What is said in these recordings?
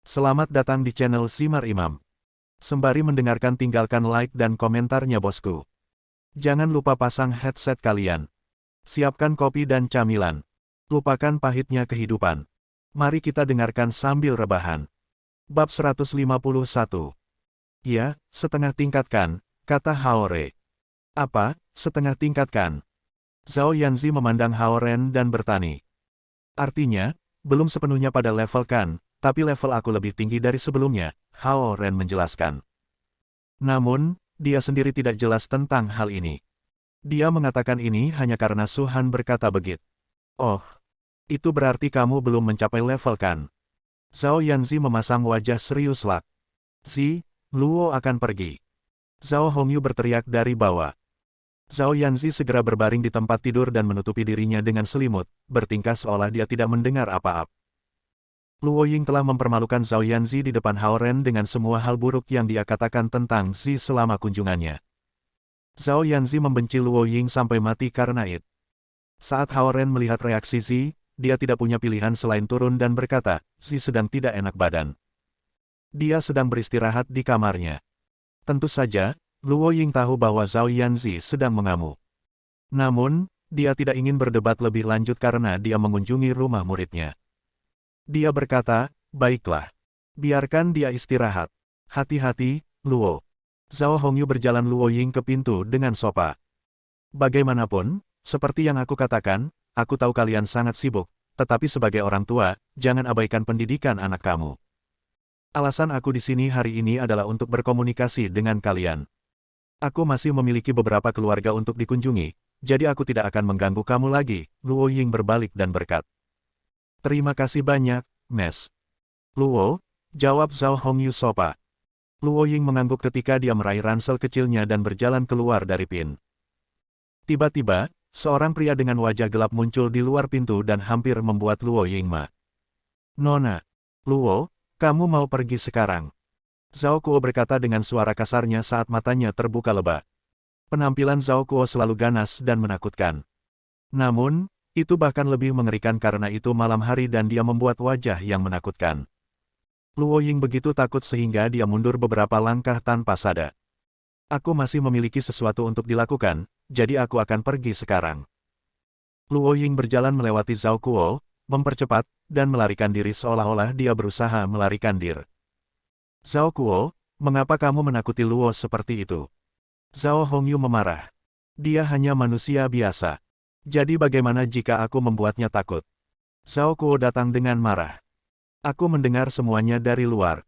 Selamat datang di channel Simar Imam. Sembari mendengarkan tinggalkan like dan komentarnya bosku. Jangan lupa pasang headset kalian. Siapkan kopi dan camilan. Lupakan pahitnya kehidupan. Mari kita dengarkan sambil rebahan. Bab 151. Ya, setengah tingkatkan, kata Haore. Apa, setengah tingkatkan? Zhao Yanzi memandang Haoren dan bertani. Artinya, belum sepenuhnya pada level kan, tapi level aku lebih tinggi dari sebelumnya, Haoren menjelaskan. Namun, dia sendiri tidak jelas tentang hal ini. Dia mengatakan ini hanya karena Suhan berkata begitu. Oh, itu berarti kamu belum mencapai level kan? Zhao Yanzi memasang wajah serius lak. Zi, Luo akan pergi. Zhao Hongyu berteriak dari bawah. Zhao Yanzi segera berbaring di tempat tidur dan menutupi dirinya dengan selimut, bertingkah seolah dia tidak mendengar apa-apa. Luo Ying telah mempermalukan Zhao Yanzi di depan Haoren dengan semua hal buruk yang dia katakan tentang Zi selama kunjungannya. Zhao Yanzi membenci Luo Ying sampai mati karena itu. Saat Haoren melihat reaksi Zi, dia tidak punya pilihan selain turun dan berkata, Zi sedang tidak enak badan. Dia sedang beristirahat di kamarnya. Tentu saja, Luo Ying tahu bahwa Zhao Yanzi sedang mengamuk. Namun, dia tidak ingin berdebat lebih lanjut karena dia mengunjungi rumah muridnya. Dia berkata, baiklah. Biarkan dia istirahat. Hati-hati, Luo. Zhao Hongyu berjalan Luo Ying ke pintu dengan sopa. Bagaimanapun, seperti yang aku katakan, aku tahu kalian sangat sibuk, tetapi sebagai orang tua, jangan abaikan pendidikan anak kamu. Alasan aku di sini hari ini adalah untuk berkomunikasi dengan kalian. Aku masih memiliki beberapa keluarga untuk dikunjungi, jadi aku tidak akan mengganggu kamu lagi, Luo Ying berbalik dan berkata. Terima kasih banyak, Mes. Luo, jawab Zhao Hongyu sopa. Luo Ying mengangguk ketika dia meraih ransel kecilnya dan berjalan keluar dari pin. Tiba-tiba, seorang pria dengan wajah gelap muncul di luar pintu dan hampir membuat Luo Ying ma. Nona. Luo, kamu mau pergi sekarang? Zhao Kuo berkata dengan suara kasarnya saat matanya terbuka lebar. Penampilan Zhao Kuo selalu ganas dan menakutkan. Namun, itu bahkan lebih mengerikan karena itu malam hari dan dia membuat wajah yang menakutkan. Luo Ying begitu takut sehingga dia mundur beberapa langkah tanpa sadar. Aku masih memiliki sesuatu untuk dilakukan, jadi aku akan pergi sekarang. Luo Ying berjalan melewati Zhao Kuo, mempercepat, dan melarikan diri seolah-olah dia berusaha melarikan diri. Zhao Kuo, mengapa kamu menakuti Luo seperti itu? Zhao Hongyu memarah. Dia hanya manusia biasa. Jadi bagaimana jika aku membuatnya takut? Zhao Kuo datang dengan marah. Aku mendengar semuanya dari luar.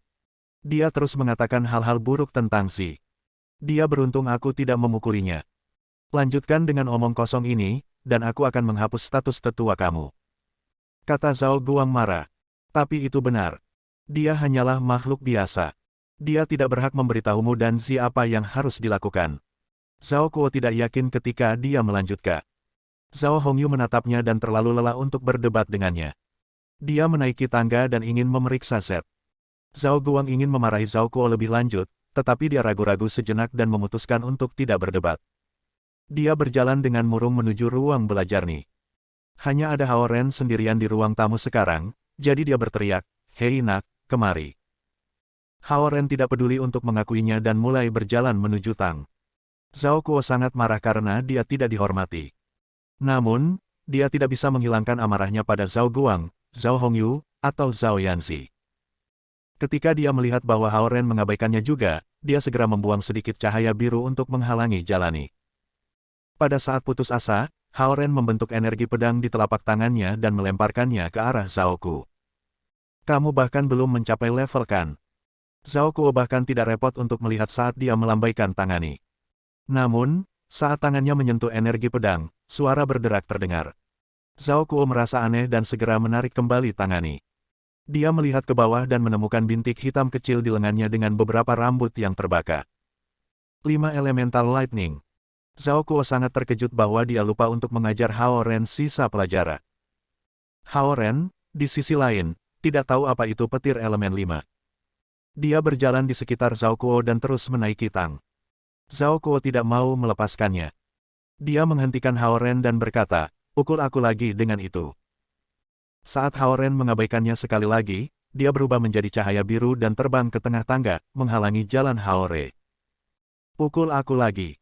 Dia terus mengatakan hal-hal buruk tentang Zi. Dia beruntung aku tidak memukulinya. Lanjutkan dengan omong kosong ini, dan aku akan menghapus status tetua kamu. Kata Zhao Guang marah. Tapi itu benar. Dia hanyalah makhluk biasa. Dia tidak berhak memberitahumu dan Zi apa yang harus dilakukan. Zhao Kuo tidak yakin ketika dia melanjutkan. Zhao Hongyu menatapnya dan terlalu lelah untuk berdebat dengannya. Dia menaiki tangga dan ingin memeriksa Zed. Zhao Guang ingin memarahi Zhao Kuo lebih lanjut, tetapi dia ragu-ragu sejenak dan memutuskan untuk tidak berdebat. Dia berjalan dengan murung menuju ruang belajar nih. Hanya ada Haoren sendirian di ruang tamu sekarang, jadi dia berteriak, Hei nak, kemari. Haoren tidak peduli untuk mengakuinya dan mulai berjalan menuju Tang. Zhao Kuo sangat marah karena dia tidak dihormati. Namun, dia tidak bisa menghilangkan amarahnya pada Zhao Guang, Zhao Hongyu, atau Zhao Yanzi. Ketika dia melihat bahwa Haoren mengabaikannya juga, dia segera membuang sedikit cahaya biru untuk menghalangi jalani. Pada saat putus asa, Haoren membentuk energi pedang di telapak tangannya dan melemparkannya ke arah Zhao Kuo. Kamu bahkan belum mencapai level kan? Zhao Kuo bahkan tidak repot untuk melihat saat dia melambaikan tangani. Namun, saat tangannya menyentuh energi pedang, suara berderak terdengar. Zhao Kuo merasa aneh dan segera menarik kembali tangani. Dia melihat ke bawah dan menemukan bintik hitam kecil di lengannya dengan beberapa rambut yang terbakar. 5 Elemental Lightning. Zhao Kuo sangat terkejut bahwa dia lupa untuk mengajar Haoren sisa pelajaran. Haoren, di sisi lain, tidak tahu apa itu petir elemen 5. Dia berjalan di sekitar Zhao Kuo dan terus menaiki tang. Zhao Kuo tidak mau melepaskannya. Dia menghentikan Haoren dan berkata, pukul aku lagi dengan itu. Saat Haoren mengabaikannya sekali lagi, dia berubah menjadi cahaya biru dan terbang ke tengah tangga, menghalangi jalan Haore. Pukul aku lagi,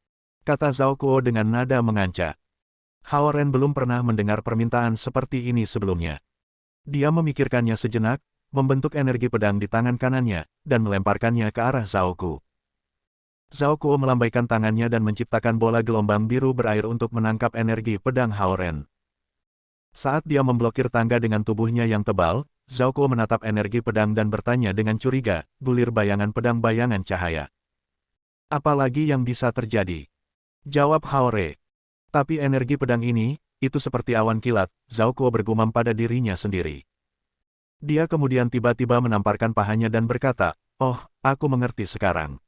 kata Zhao Kuo dengan nada mengancam. Haoren belum pernah mendengar permintaan seperti ini sebelumnya. Dia memikirkannya sejenak, membentuk energi pedang di tangan kanannya, dan melemparkannya ke arah Zhao Kuo. Zhao Kuo melambaikan tangannya dan menciptakan bola gelombang biru berair untuk menangkap energi pedang Haoren. Saat dia memblokir tangga dengan tubuhnya yang tebal, Zhao Kuo menatap energi pedang dan bertanya dengan curiga, gulir bayangan pedang bayangan cahaya. Apalagi yang bisa terjadi? Jawab Haore. Tapi energi pedang ini, itu seperti awan kilat, Zhao Kuo bergumam pada dirinya sendiri. Dia kemudian tiba-tiba menamparkan pahanya dan berkata, "Oh, aku mengerti sekarang.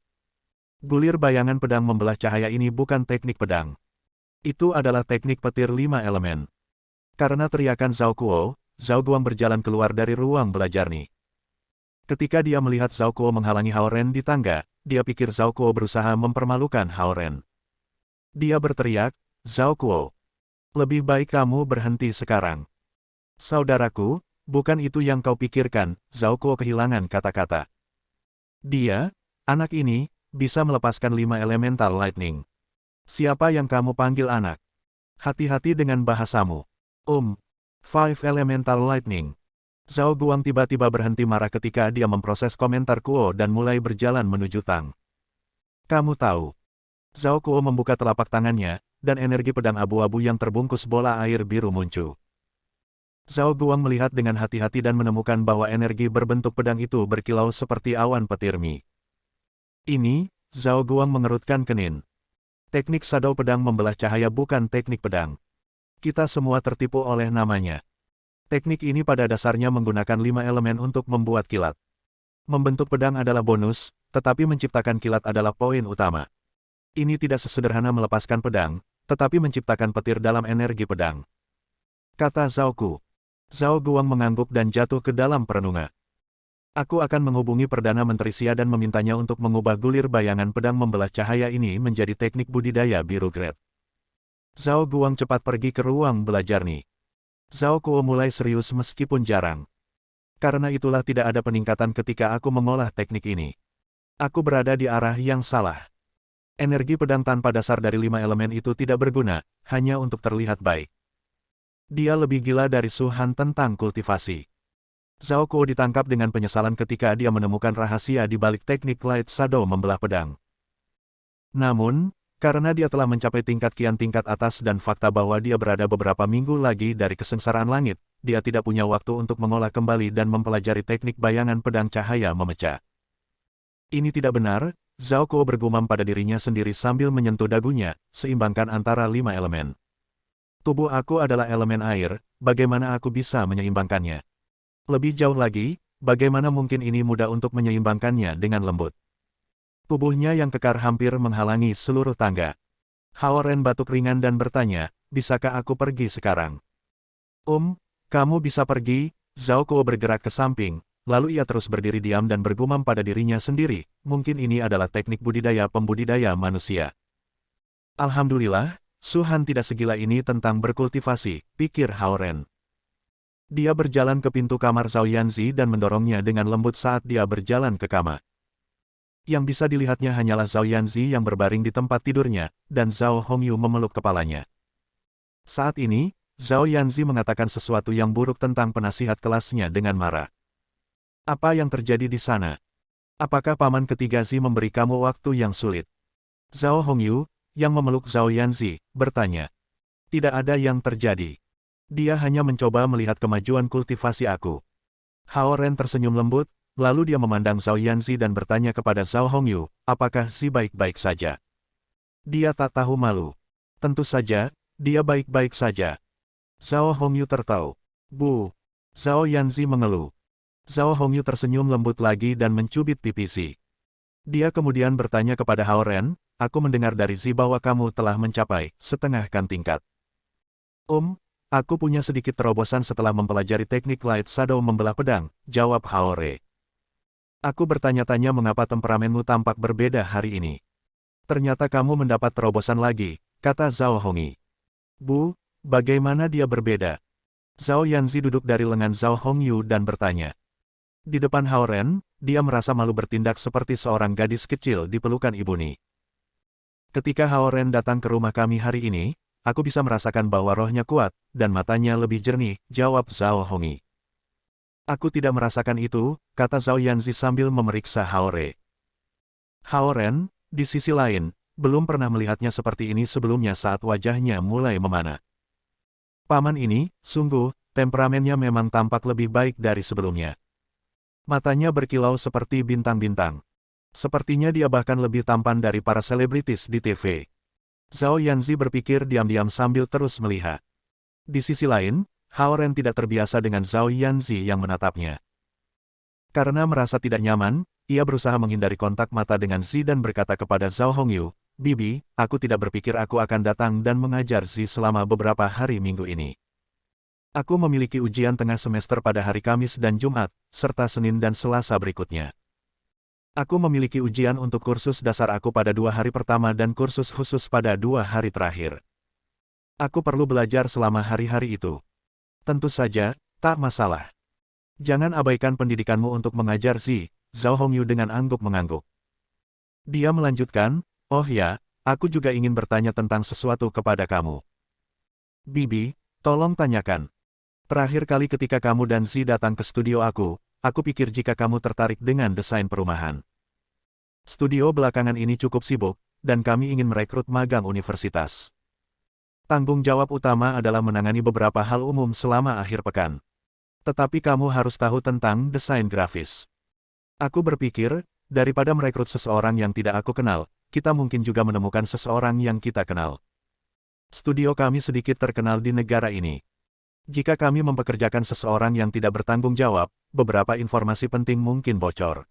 Gulir bayangan pedang membelah cahaya ini bukan teknik pedang. Itu adalah teknik petir 5 elemen." Karena teriakan Zhao Kuo, Zhao Guang berjalan keluar dari ruang belajar Ni. Ketika dia melihat Zhao Kuo menghalangi Haoren di tangga, dia pikir Zhao Kuo berusaha mempermalukan Haoren. Dia berteriak, "Zhao Kuo, lebih baik kamu berhenti sekarang." "Saudaraku, bukan itu yang kau pikirkan," Zhao Kuo kehilangan kata-kata. "Dia, anak ini, bisa melepaskan 5 elemental lightning. Siapa yang kamu panggil anak? Hati-hati dengan bahasamu." "5 elemental lightning." Zhao Guang tiba-tiba berhenti marah ketika dia memproses komentar Kuo dan mulai berjalan menuju Tang. "Kamu tahu." Zhao Kuo membuka telapak tangannya, dan energi pedang abu-abu yang terbungkus bola air biru muncul. Zhao Guang melihat dengan hati-hati dan menemukan bahwa energi berbentuk pedang itu berkilau seperti awan petir Mi. "Ini," Zhao Guang mengerutkan kening. "Teknik shadow pedang membelah cahaya bukan teknik pedang. Kita semua tertipu oleh namanya. Teknik ini pada dasarnya menggunakan 5 elemen untuk membuat kilat. Membentuk pedang adalah bonus, tetapi menciptakan kilat adalah poin utama. Ini tidak sesederhana melepaskan pedang, tetapi menciptakan petir dalam energi pedang," kata Zhao Kuo. Zhao Guang mengangguk dan jatuh ke dalam perenungan. "Aku akan menghubungi Perdana Menteri Xia dan memintanya untuk mengubah gulir bayangan pedang membelah cahaya ini menjadi teknik budidaya biru grade." Zhao Guang cepat pergi ke ruang belajar Ni. Zhao Kuo mulai serius meskipun jarang. "Karena itulah tidak ada peningkatan ketika aku mengolah teknik ini. Aku berada di arah yang salah. Energi pedang tanpa dasar dari 5 elemen itu tidak berguna, hanya untuk terlihat baik. Dia lebih gila dari Su Han tentang kultivasi." Zhao Kuo ditangkap dengan penyesalan ketika dia menemukan rahasia di balik teknik light shadow membelah pedang. Namun, karena dia telah mencapai tingkat kian tingkat atas dan fakta bahwa dia berada beberapa minggu lagi dari kesengsaraan langit, dia tidak punya waktu untuk mengolah kembali dan mempelajari teknik bayangan pedang cahaya memecah. "Ini tidak benar," Zhao Kuo bergumam pada dirinya sendiri sambil menyentuh dagunya, "seimbangkan antara 5 elemen. Tubuh aku adalah elemen air, bagaimana aku bisa menyeimbangkannya? Lebih jauh lagi, bagaimana mungkin ini mudah untuk menyeimbangkannya dengan lembut?" Tubuhnya yang kekar hampir menghalangi seluruh tangga. Haoren batuk ringan dan bertanya, "Bisakah aku pergi sekarang?" Kamu bisa pergi." Zhao Kuo bergerak ke samping, lalu ia terus berdiri diam dan bergumam pada dirinya sendiri, "Mungkin ini adalah teknik budidaya pembudidaya manusia." "Alhamdulillah, Su Han tidak segila ini tentang berkultivasi," pikir Haoren. Dia berjalan ke pintu kamar Zhao Yanzi dan mendorongnya dengan lembut saat dia berjalan ke kamar. Yang bisa dilihatnya hanyalah Zhao Yanzi yang berbaring di tempat tidurnya, dan Zhao Hongyu memeluk kepalanya. Saat ini, Zhao Yanzi mengatakan sesuatu yang buruk tentang penasihat kelasnya dengan marah. "Apa yang terjadi di sana? Apakah paman ketiga Zi memberi kamu waktu yang sulit?" Zhao Hongyu, yang memeluk Zhao Yanzi, bertanya. "Tidak ada yang terjadi. Dia hanya mencoba melihat kemajuan kultivasi aku." Haoren tersenyum lembut, lalu dia memandang Zhao Yanzi dan bertanya kepada Zhao Hongyu, "Apakah Zi baik-baik saja?" Dia tak tahu malu. "Tentu saja, dia baik-baik saja." Zhao Hongyu tertawa. "Bu." Zhao Yanzi mengeluh. Zhao Hongyu tersenyum lembut lagi dan mencubit pipi Zi. Dia kemudian bertanya kepada Haoren, "Aku mendengar dari Zi bahwa kamu telah mencapai setengahkan tingkat." Aku punya sedikit terobosan setelah mempelajari teknik light shadow membelah pedang," jawab Haore. "Aku bertanya-tanya mengapa temperamenmu tampak berbeda hari ini." "Ternyata kamu mendapat terobosan lagi," kata Zhao Hongyu. "Bu, bagaimana dia berbeda?" Zhao Yanzi duduk dari lengan Zhao Hongyu dan bertanya. Di depan Haoren, dia merasa malu bertindak seperti seorang gadis kecil di pelukan ibuni. Ketika Haoren datang ke rumah kami hari ini, aku bisa merasakan bahwa rohnya kuat, dan matanya lebih jernih, jawab Zhao Hongyi. Aku tidak merasakan itu, kata Zhao Yanzi sambil memeriksa Haore. Haoren, di sisi lain, belum pernah melihatnya seperti ini sebelumnya saat wajahnya mulai memana. Paman ini, sungguh, temperamennya memang tampak lebih baik dari sebelumnya. Matanya berkilau seperti bintang-bintang. Sepertinya dia bahkan lebih tampan dari para selebritis di TV. Zhao Yanzi berpikir diam-diam sambil terus melihat. Di sisi lain, Haoren tidak terbiasa dengan Zhao Yanzi yang menatapnya. Karena merasa tidak nyaman, ia berusaha menghindari kontak mata dengan Zi dan berkata kepada Zhao Hongyu, "Bibi, aku tidak berpikir aku akan datang dan mengajar Zi selama beberapa hari minggu ini. Aku memiliki ujian tengah semester pada hari Kamis dan Jumat, serta Senin dan Selasa berikutnya. Aku memiliki ujian untuk kursus dasar aku pada 2 hari pertama dan kursus khusus pada 2 hari terakhir. Aku perlu belajar selama hari-hari itu. Tentu saja, tak masalah. Jangan abaikan pendidikanmu untuk mengajar Zi," Zhao Hongyu dengan angguk-mengangguk. Dia melanjutkan, "Oh ya, aku juga ingin bertanya tentang sesuatu kepada kamu. Bibi, tolong tanyakan. Terakhir kali ketika kamu dan Zi datang ke studio aku pikir jika kamu tertarik dengan desain perumahan. Studio belakangan ini cukup sibuk, dan kami ingin merekrut magang universitas. Tanggung jawab utama adalah menangani beberapa hal umum selama akhir pekan. Tetapi kamu harus tahu tentang desain grafis. Aku berpikir, daripada merekrut seseorang yang tidak aku kenal, kita mungkin juga menemukan seseorang yang kita kenal. Studio kami sedikit terkenal di negara ini. Jika kami mempekerjakan seseorang yang tidak bertanggung jawab, beberapa informasi penting mungkin bocor."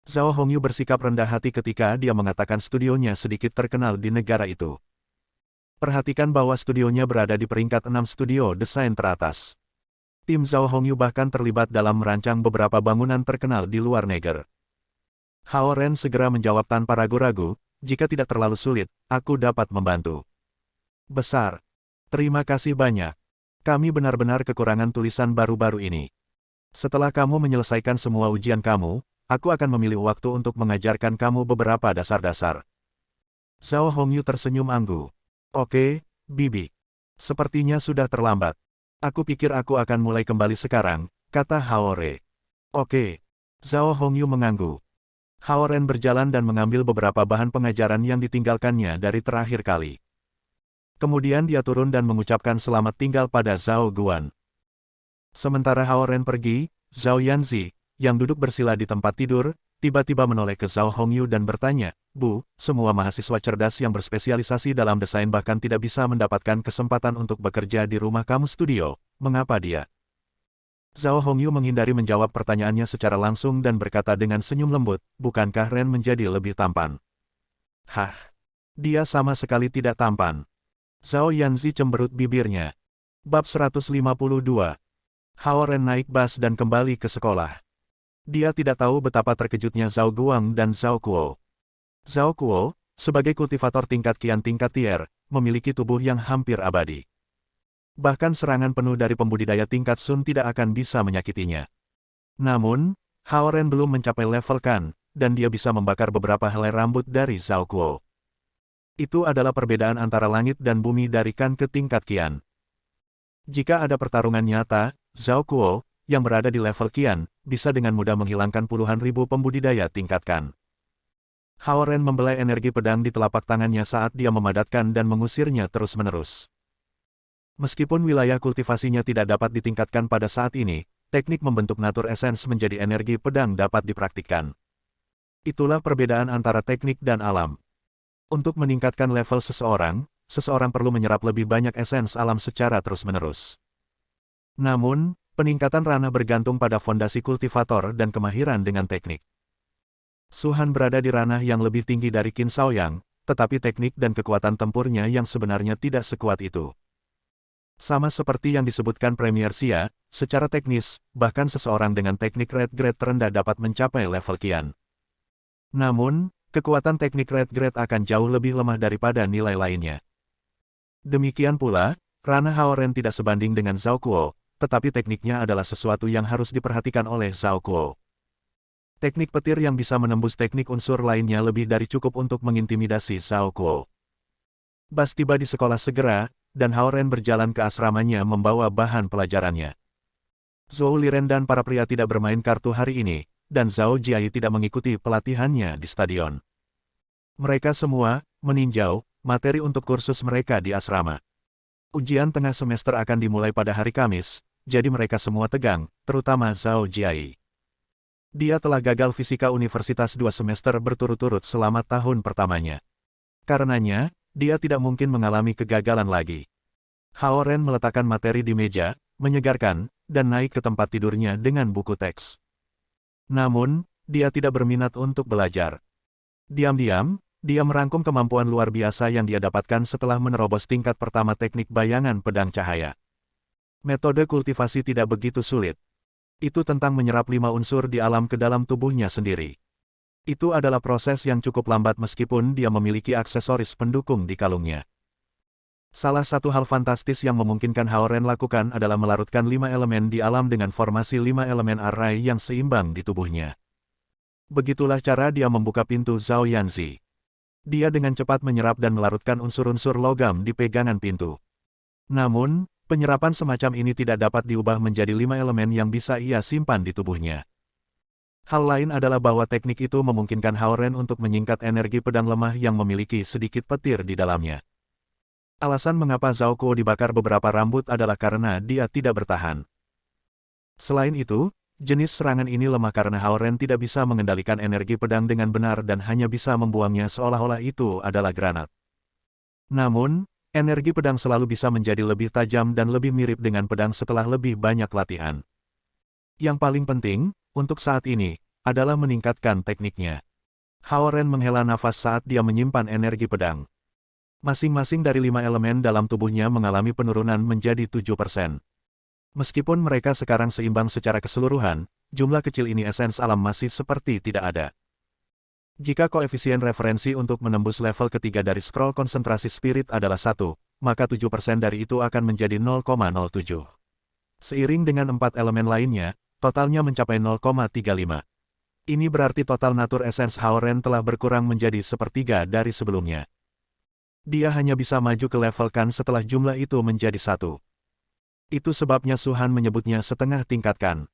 Zhao Hongyu bersikap rendah hati ketika dia mengatakan studionya sedikit terkenal di negara itu. Perhatikan bahwa studionya berada di peringkat 6 studio desain teratas. Tim Zhao Hongyu bahkan terlibat dalam merancang beberapa bangunan terkenal di luar negeri. Haoren segera menjawab tanpa ragu-ragu, "Jika tidak terlalu sulit, aku dapat membantu." "Besar. Terima kasih banyak. Kami benar-benar kekurangan tulisan baru-baru ini. Setelah kamu menyelesaikan semua ujian kamu, aku akan memilih waktu untuk mengajarkan kamu beberapa dasar-dasar." Zhao Hongyu tersenyum anggu. "Oke, Bibi. Sepertinya sudah terlambat. Aku pikir aku akan mulai kembali sekarang," kata Haore. "Oke." Zhao Hongyu mengangguk. Haoren berjalan dan mengambil beberapa bahan pengajaran yang ditinggalkannya dari terakhir kali. Kemudian dia turun dan mengucapkan selamat tinggal pada Zhao Guan. Sementara Haoren pergi, Zhao Yanzi, yang duduk bersila di tempat tidur, tiba-tiba menoleh ke Zhao Hongyu dan bertanya, "Bu, semua mahasiswa cerdas yang berspesialisasi dalam desain bahkan tidak bisa mendapatkan kesempatan untuk bekerja di rumah kamu studio, mengapa dia?" Zhao Hongyu menghindari menjawab pertanyaannya secara langsung dan berkata dengan senyum lembut, "Bukankah Ren menjadi lebih tampan?" "Hah? Dia sama sekali tidak tampan." Zhao Yanzi cemberut bibirnya. Bab 152. Haoren naik bus dan kembali ke sekolah. Dia tidak tahu betapa terkejutnya Zhao Guang dan Zhao Kuo. Zhao Kuo, sebagai kultivator tingkat Qian tingkat tier, memiliki tubuh yang hampir abadi. Bahkan serangan penuh dari pembudidaya tingkat Sun tidak akan bisa menyakitinya. Namun, Haoren belum mencapai level Kan, dan dia bisa membakar beberapa helai rambut dari Zhao Kuo. Itu adalah perbedaan antara langit dan bumi dari Kan ke tingkat Qian. Jika ada pertarungan nyata, Zhao Kuo, yang berada di level Qian, bisa dengan mudah menghilangkan puluhan ribu pembudidaya tingkat Kan. Haoren membelai energi pedang di telapak tangannya saat dia memadatkan dan mengusirnya terus-menerus. Meskipun wilayah kultivasinya tidak dapat ditingkatkan pada saat ini, teknik membentuk natur esens menjadi energi pedang dapat dipraktikkan. Itulah perbedaan antara teknik dan alam. Untuk meningkatkan level seseorang perlu menyerap lebih banyak esens alam secara terus-menerus. Namun, peningkatan ranah bergantung pada fondasi kultivator dan kemahiran dengan teknik. Suhan berada di ranah yang lebih tinggi dari Qin Shaoyang, tetapi teknik dan kekuatan tempurnya yang sebenarnya tidak sekuat itu. Sama seperti yang disebutkan Premier Xia, secara teknis, bahkan seseorang dengan teknik red grade terendah dapat mencapai level Qian. Namun, kekuatan teknik red grade akan jauh lebih lemah daripada nilai lainnya. Demikian pula, ranah Haoren tidak sebanding dengan Zhao Kuo, tetapi tekniknya adalah sesuatu yang harus diperhatikan oleh Zhao Kuo. Teknik petir yang bisa menembus teknik unsur lainnya lebih dari cukup untuk mengintimidasi Zhao Kuo. Bas tiba di sekolah segera, dan Hao Ren berjalan ke asramanya membawa bahan pelajarannya. Zhou Liren dan para pria tidak bermain kartu hari ini, dan Zhao Jiai tidak mengikuti pelatihannya di stadion. Mereka semua meninjau materi untuk kursus mereka di asrama. Ujian tengah semester akan dimulai pada hari Kamis, jadi mereka semua tegang, terutama Zhao Jiai. Dia telah gagal fisika universitas 2 semester berturut-turut selama tahun pertamanya. Karenanya, dia tidak mungkin mengalami kegagalan lagi. Hao Ren meletakkan materi di meja, menyegarkan, dan naik ke tempat tidurnya dengan buku teks. Namun, dia tidak berminat untuk belajar. Diam-diam, dia merangkum kemampuan luar biasa yang dia dapatkan setelah menerobos tingkat pertama teknik bayangan pedang cahaya. Metode kultivasi tidak begitu sulit. Itu tentang menyerap 5 unsur di alam ke dalam tubuhnya sendiri. Itu adalah proses yang cukup lambat meskipun dia memiliki aksesoris pendukung di kalungnya. Salah satu hal fantastis yang memungkinkan Hao Ren lakukan adalah melarutkan 5 elemen di alam dengan formasi 5 elemen array yang seimbang di tubuhnya. Begitulah cara dia membuka pintu Zhao Yanzi. Dia dengan cepat menyerap dan melarutkan unsur-unsur logam di pegangan pintu. Namun, penyerapan semacam ini tidak dapat diubah menjadi 5 elemen yang bisa ia simpan di tubuhnya. Hal lain adalah bahwa teknik itu memungkinkan Hao Ren untuk menyingkat energi pedang lemah yang memiliki sedikit petir di dalamnya. Alasan mengapa Zhao Kuo dibakar beberapa rambut adalah karena dia tidak bertahan. Selain itu, jenis serangan ini lemah karena Hao Ren tidak bisa mengendalikan energi pedang dengan benar dan hanya bisa membuangnya seolah-olah itu adalah granat. Namun, energi pedang selalu bisa menjadi lebih tajam dan lebih mirip dengan pedang setelah lebih banyak latihan. Yang paling penting, untuk saat ini, adalah meningkatkan tekniknya. Hao Ren menghela nafas saat dia menyimpan energi pedang. Masing-masing dari 5 elemen dalam tubuhnya mengalami penurunan menjadi 7%. Meskipun mereka sekarang seimbang secara keseluruhan, jumlah kecil ini esens alam masih seperti tidak ada. Jika koefisien referensi untuk menembus level ketiga dari scroll konsentrasi spirit adalah 1, maka 7% dari itu akan menjadi 0,07. Seiring dengan 4 elemen lainnya, totalnya mencapai 0,35. Ini berarti total natur esens Hao Ren telah berkurang menjadi sepertiga dari sebelumnya. Dia hanya bisa maju ke level kan setelah jumlah itu menjadi 1. Itu sebabnya Suhan menyebutnya setengah tingkatkan.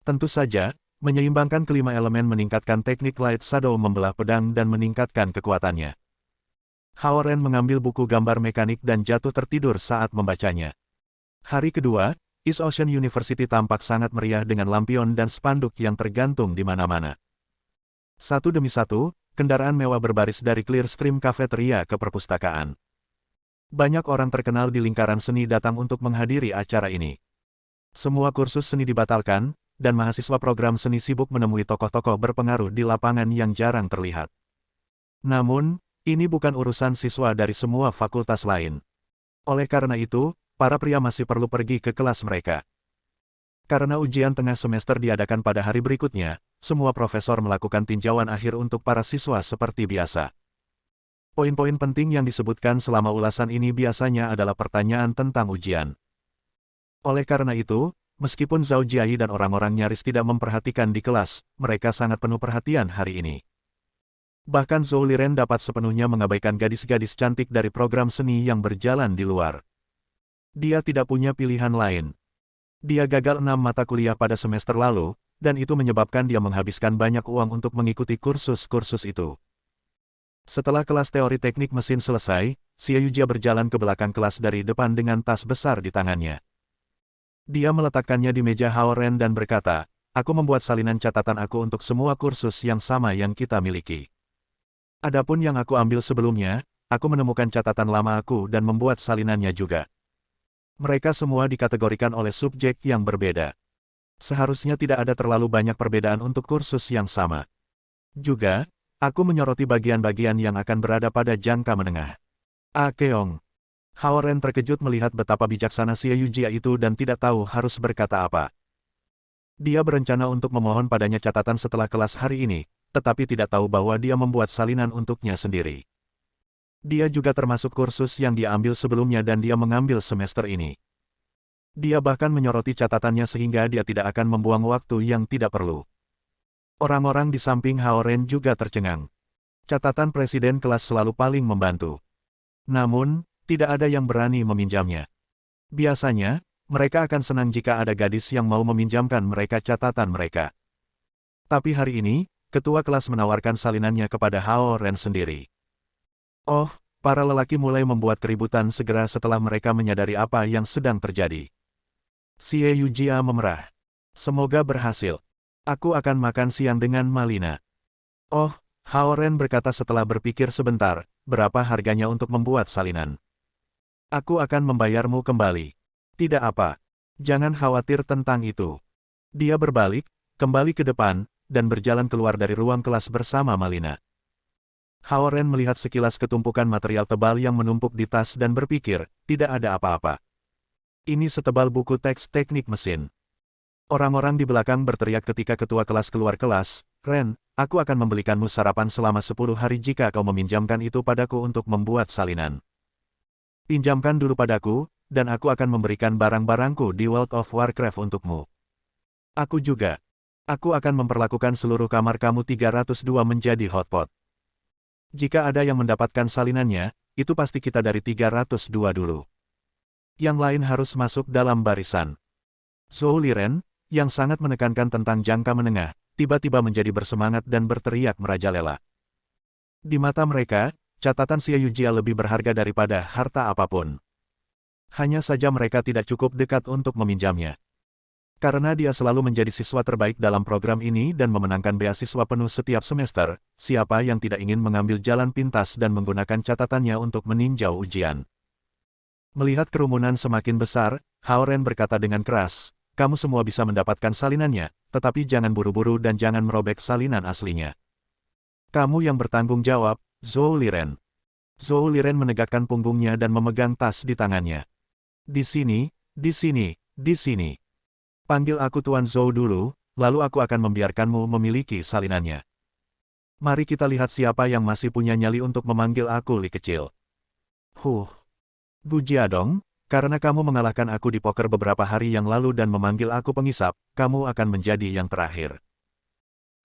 Tentu saja, menyeimbangkan kelima elemen meningkatkan teknik Light Shadow membelah pedang dan meningkatkan kekuatannya. Hao Ren mengambil buku gambar mekanik dan jatuh tertidur saat membacanya. Hari kedua, East Ocean University tampak sangat meriah dengan lampion dan spanduk yang tergantung di mana-mana. Satu demi satu, kendaraan mewah berbaris dari Clearstream Cafeteria ke perpustakaan. Banyak orang terkenal di lingkaran seni datang untuk menghadiri acara ini. Semua kursus seni dibatalkan, dan mahasiswa program seni sibuk menemui tokoh-tokoh berpengaruh di lapangan yang jarang terlihat. Namun, ini bukan urusan siswa dari semua fakultas lain. Oleh karena itu, para pria masih perlu pergi ke kelas mereka. Karena ujian tengah semester diadakan pada hari berikutnya, semua profesor melakukan tinjauan akhir untuk para siswa seperti biasa. Poin-poin penting yang disebutkan selama ulasan ini biasanya adalah pertanyaan tentang ujian. Oleh karena itu, meskipun Zhao Jiai dan orang-orang nyaris tidak memperhatikan di kelas, mereka sangat penuh perhatian hari ini. Bahkan Zhou Liren dapat sepenuhnya mengabaikan gadis-gadis cantik dari program seni yang berjalan di luar. Dia tidak punya pilihan lain. Dia gagal 6 mata kuliah pada semester lalu, dan itu menyebabkan dia menghabiskan banyak uang untuk mengikuti kursus-kursus itu. Setelah kelas teori teknik mesin selesai, Xie Yujia berjalan ke belakang kelas dari depan dengan tas besar di tangannya. Dia meletakkannya di meja Hao Ren dan berkata, "Aku membuat salinan catatan aku untuk semua kursus yang sama yang kita miliki. Adapun yang aku ambil sebelumnya, aku menemukan catatan lama aku dan membuat salinannya juga. Mereka semua dikategorikan oleh subjek yang berbeda. Seharusnya tidak ada terlalu banyak perbedaan untuk kursus yang sama. Juga, aku menyoroti bagian-bagian yang akan berada pada jangka menengah." Keong. Hao Ren terkejut melihat betapa bijaksana Xie Yujia itu dan tidak tahu harus berkata apa. Dia berencana untuk memohon padanya catatan setelah kelas hari ini, tetapi tidak tahu bahwa dia membuat salinan untuknya sendiri. Dia juga termasuk kursus yang dia ambil sebelumnya dan dia mengambil semester ini. Dia bahkan menyoroti catatannya sehingga dia tidak akan membuang waktu yang tidak perlu. Orang-orang di samping Hao Ren juga tercengang. Catatan presiden kelas selalu paling membantu. Namun, tidak ada yang berani meminjamnya. Biasanya, mereka akan senang jika ada gadis yang mau meminjamkan mereka catatan mereka. Tapi hari ini, ketua kelas menawarkan salinannya kepada Hao Ren sendiri. Oh, para lelaki mulai membuat keributan segera setelah mereka menyadari apa yang sedang terjadi. Xie Yujia memerah. Semoga berhasil. Aku akan makan siang dengan Malina. Oh, Hao Ren berkata setelah berpikir sebentar, berapa harganya untuk membuat salinan? Aku akan membayarmu kembali. Tidak apa. Jangan khawatir tentang itu. Dia berbalik, kembali ke depan, dan berjalan keluar dari ruang kelas bersama Malina. Hao Ren melihat sekilas ketumpukan material tebal yang menumpuk di tas dan berpikir, tidak ada apa-apa. Ini setebal buku teks teknik mesin. Orang-orang di belakang berteriak ketika ketua kelas keluar kelas, Ren, aku akan membelikanmu sarapan selama 10 hari jika kau meminjamkan itu padaku untuk membuat salinan. Pinjamkan dulu padaku, dan aku akan memberikan barang-barangku di World of Warcraft untukmu. Aku juga. Aku akan memperlakukan seluruh kamar kamu 302 menjadi hotpot. Jika ada yang mendapatkan salinannya, itu pasti kita dari 302 dulu. Yang lain harus masuk dalam barisan. Zhou Liren, yang sangat menekankan tentang jangka menengah, tiba-tiba menjadi bersemangat dan berteriak merajalela. Di mata mereka, catatan Xie Yujia lebih berharga daripada harta apapun. Hanya saja mereka tidak cukup dekat untuk meminjamnya. Karena dia selalu menjadi siswa terbaik dalam program ini dan memenangkan beasiswa penuh setiap semester, siapa yang tidak ingin mengambil jalan pintas dan menggunakan catatannya untuk meninjau ujian. Melihat kerumunan semakin besar, Hao Ren berkata dengan keras, kamu semua bisa mendapatkan salinannya, tetapi jangan buru-buru dan jangan merobek salinan aslinya. Kamu yang bertanggung jawab, Zhou Liren. Zhou Liren menegakkan punggungnya dan memegang tas di tangannya. Di sini, di sini, di sini. Panggil aku Tuan Zhou dulu, lalu aku akan membiarkanmu memiliki salinannya. Mari kita lihat siapa yang masih punya nyali untuk memanggil aku Li kecil. Bu Jiadong, karena kamu mengalahkan aku di poker beberapa hari yang lalu dan memanggil aku pengisap, kamu akan menjadi yang terakhir.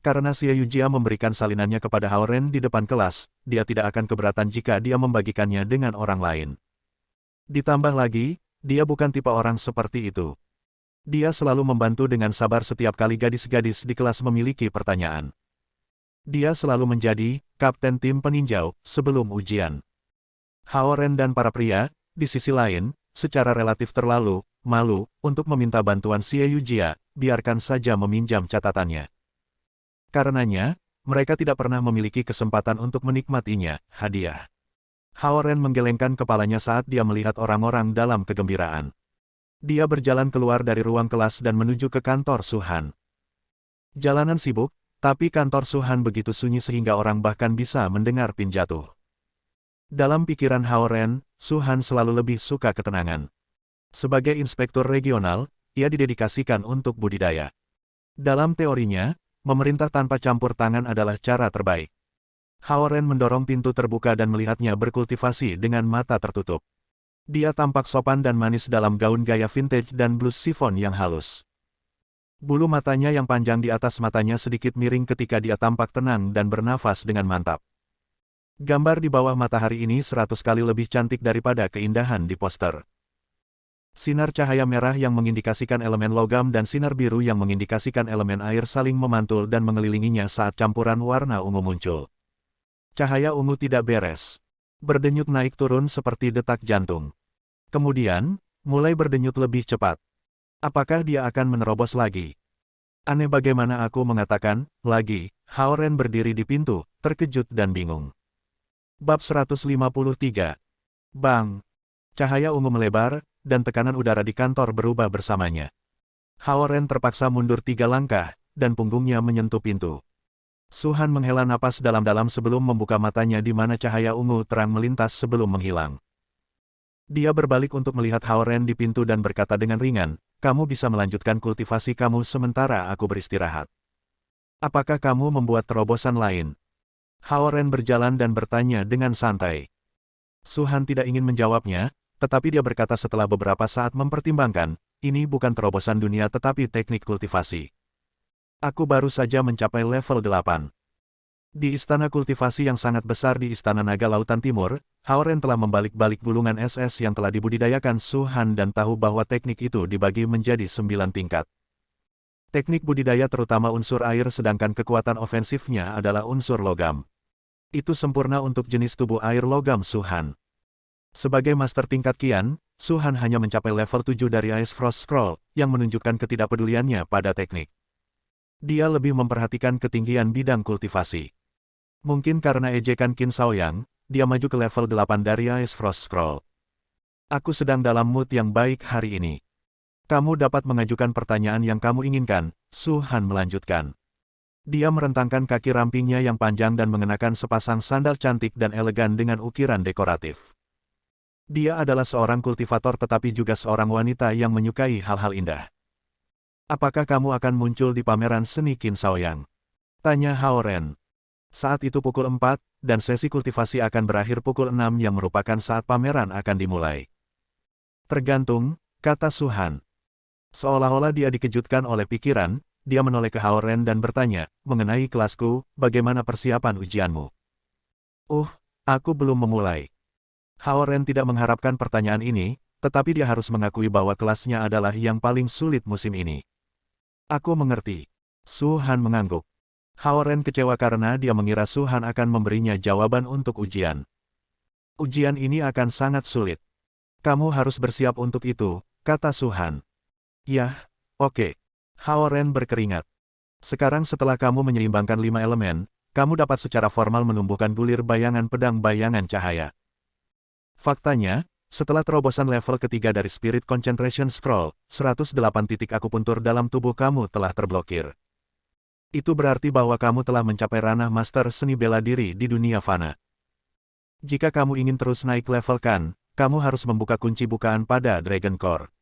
Karena Xie Yujia memberikan salinannya kepada Hao Ren di depan kelas, dia tidak akan keberatan jika dia membagikannya dengan orang lain. Ditambah lagi, dia bukan tipe orang seperti itu. Dia selalu membantu dengan sabar setiap kali gadis-gadis di kelas memiliki pertanyaan. Dia selalu menjadi kapten tim peninjau sebelum ujian. Hao Ren dan para pria, di sisi lain, secara relatif terlalu malu untuk meminta bantuan Xie Yujia, biarkan saja meminjam catatannya. Karenanya, mereka tidak pernah memiliki kesempatan untuk menikmatinya, hadiah. Hao Ren menggelengkan kepalanya saat dia melihat orang-orang dalam kegembiraan. Dia berjalan keluar dari ruang kelas dan menuju ke kantor Suhan. Jalanan sibuk, tapi kantor Suhan begitu sunyi sehingga orang bahkan bisa mendengar pin jatuh. Dalam pikiran Hao Ren, Suhan selalu lebih suka ketenangan. Sebagai inspektur regional, ia didedikasikan untuk budidaya. Dalam teorinya, memerintah tanpa campur tangan adalah cara terbaik. Hao Ren mendorong pintu terbuka dan melihatnya berkultivasi dengan mata tertutup. Dia tampak sopan dan manis dalam gaun gaya vintage dan blus chiffon yang halus. Bulu matanya yang panjang di atas matanya sedikit miring ketika dia tampak tenang dan bernafas dengan mantap. Gambar di bawah matahari ini 100 kali lebih cantik daripada keindahan di poster. Sinar cahaya merah yang mengindikasikan elemen logam dan sinar biru yang mengindikasikan elemen air saling memantul dan mengelilinginya saat campuran warna ungu muncul. Cahaya ungu tidak beres. Berdenyut naik turun seperti detak jantung. Kemudian, mulai berdenyut lebih cepat. Apakah dia akan menerobos lagi? Aneh bagaimana aku mengatakan, lagi, Hao Ren berdiri di pintu, terkejut dan bingung. Bab 153. Bang! Cahaya ungu melebar, dan tekanan udara di kantor berubah bersamanya. Hao Ren terpaksa mundur 3 langkah, dan punggungnya menyentuh pintu. Suhan menghela napas dalam-dalam sebelum membuka matanya di mana cahaya ungu terang melintas sebelum menghilang. Dia berbalik untuk melihat Hao Ren di pintu dan berkata dengan ringan, kamu bisa melanjutkan kultivasi kamu sementara aku beristirahat. Apakah kamu membuat terobosan lain? Hao Ren berjalan dan bertanya dengan santai. Suhan tidak ingin menjawabnya, tetapi dia berkata setelah beberapa saat mempertimbangkan, ini bukan terobosan dunia tetapi teknik kultivasi. Aku baru saja mencapai level 8. Di istana kultivasi yang sangat besar di Istana Naga Lautan Timur, Hao Ren telah membalik-balik gulungan SS yang telah dibudidayakan Su Han dan tahu bahwa teknik itu dibagi menjadi 9 tingkat. Teknik budidaya terutama unsur air sedangkan kekuatan ofensifnya adalah unsur logam. Itu sempurna untuk jenis tubuh air logam Su Han. Sebagai master tingkat Qian, Su Han hanya mencapai level 7 dari Ice Frost Scroll, yang menunjukkan ketidakpeduliannya pada teknik. Dia lebih memperhatikan ketinggian bidang kultivasi. Mungkin karena ejekan Qin Shaoyang, dia maju ke level 8 dari Ice Frost Scroll. Aku sedang dalam mood yang baik hari ini. Kamu dapat mengajukan pertanyaan yang kamu inginkan, Su Han melanjutkan. Dia merentangkan kaki rampingnya yang panjang dan mengenakan sepasang sandal cantik dan elegan dengan ukiran dekoratif. Dia adalah seorang kultivator tetapi juga seorang wanita yang menyukai hal-hal indah. Apakah kamu akan muncul di pameran seni Qin Shaoyang? Tanya Hao Ren. Saat itu pukul 4, dan sesi kultivasi akan berakhir pukul 6 yang merupakan saat pameran akan dimulai. Tergantung, kata Su Han. Seolah-olah dia dikejutkan oleh pikiran, dia menoleh ke Hao Ren dan bertanya, mengenai kelasku, bagaimana persiapan ujianmu? Aku belum memulai. Hao Ren tidak mengharapkan pertanyaan ini, tetapi dia harus mengakui bahwa kelasnya adalah yang paling sulit musim ini. Aku mengerti. Su Han mengangguk. Hao Ren kecewa karena dia mengira Su Han akan memberinya jawaban untuk ujian. Ujian ini akan sangat sulit. Kamu harus bersiap untuk itu, kata Su Han. Yah, oke. Hao Ren berkeringat. Sekarang setelah kamu menyeimbangkan 5 elemen, kamu dapat secara formal menumbuhkan bulir bayangan pedang bayangan cahaya. Faktanya, setelah terobosan level ketiga dari Spirit Concentration Scroll, 108 titik akupuntur dalam tubuh kamu telah terblokir. Itu berarti bahwa kamu telah mencapai ranah master seni bela diri di dunia fana. Jika kamu ingin terus naik level kan, kamu harus membuka kunci bukaan pada Dragon Core.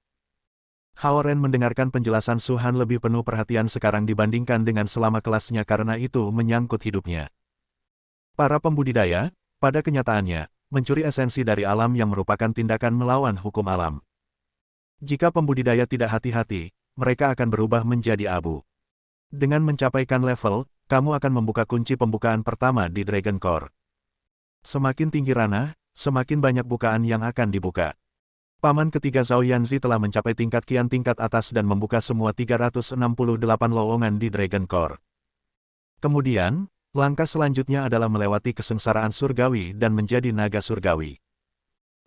Hao Ren mendengarkan penjelasan Su Han lebih penuh perhatian sekarang dibandingkan dengan selama kelasnya karena itu menyangkut hidupnya. Para pembudidaya, pada kenyataannya, mencuri esensi dari alam yang merupakan tindakan melawan hukum alam. Jika pembudidaya tidak hati-hati, mereka akan berubah menjadi abu. Dengan mencapaikan level, kamu akan membuka kunci pembukaan pertama di Dragon Core. Semakin tinggi ranah, semakin banyak bukaan yang akan dibuka. Paman ketiga Zhao Yanzi telah mencapai tingkat Qian tingkat atas dan membuka semua 368 lowongan di Dragon Core. Kemudian, langkah selanjutnya adalah melewati kesengsaraan surgawi dan menjadi naga surgawi.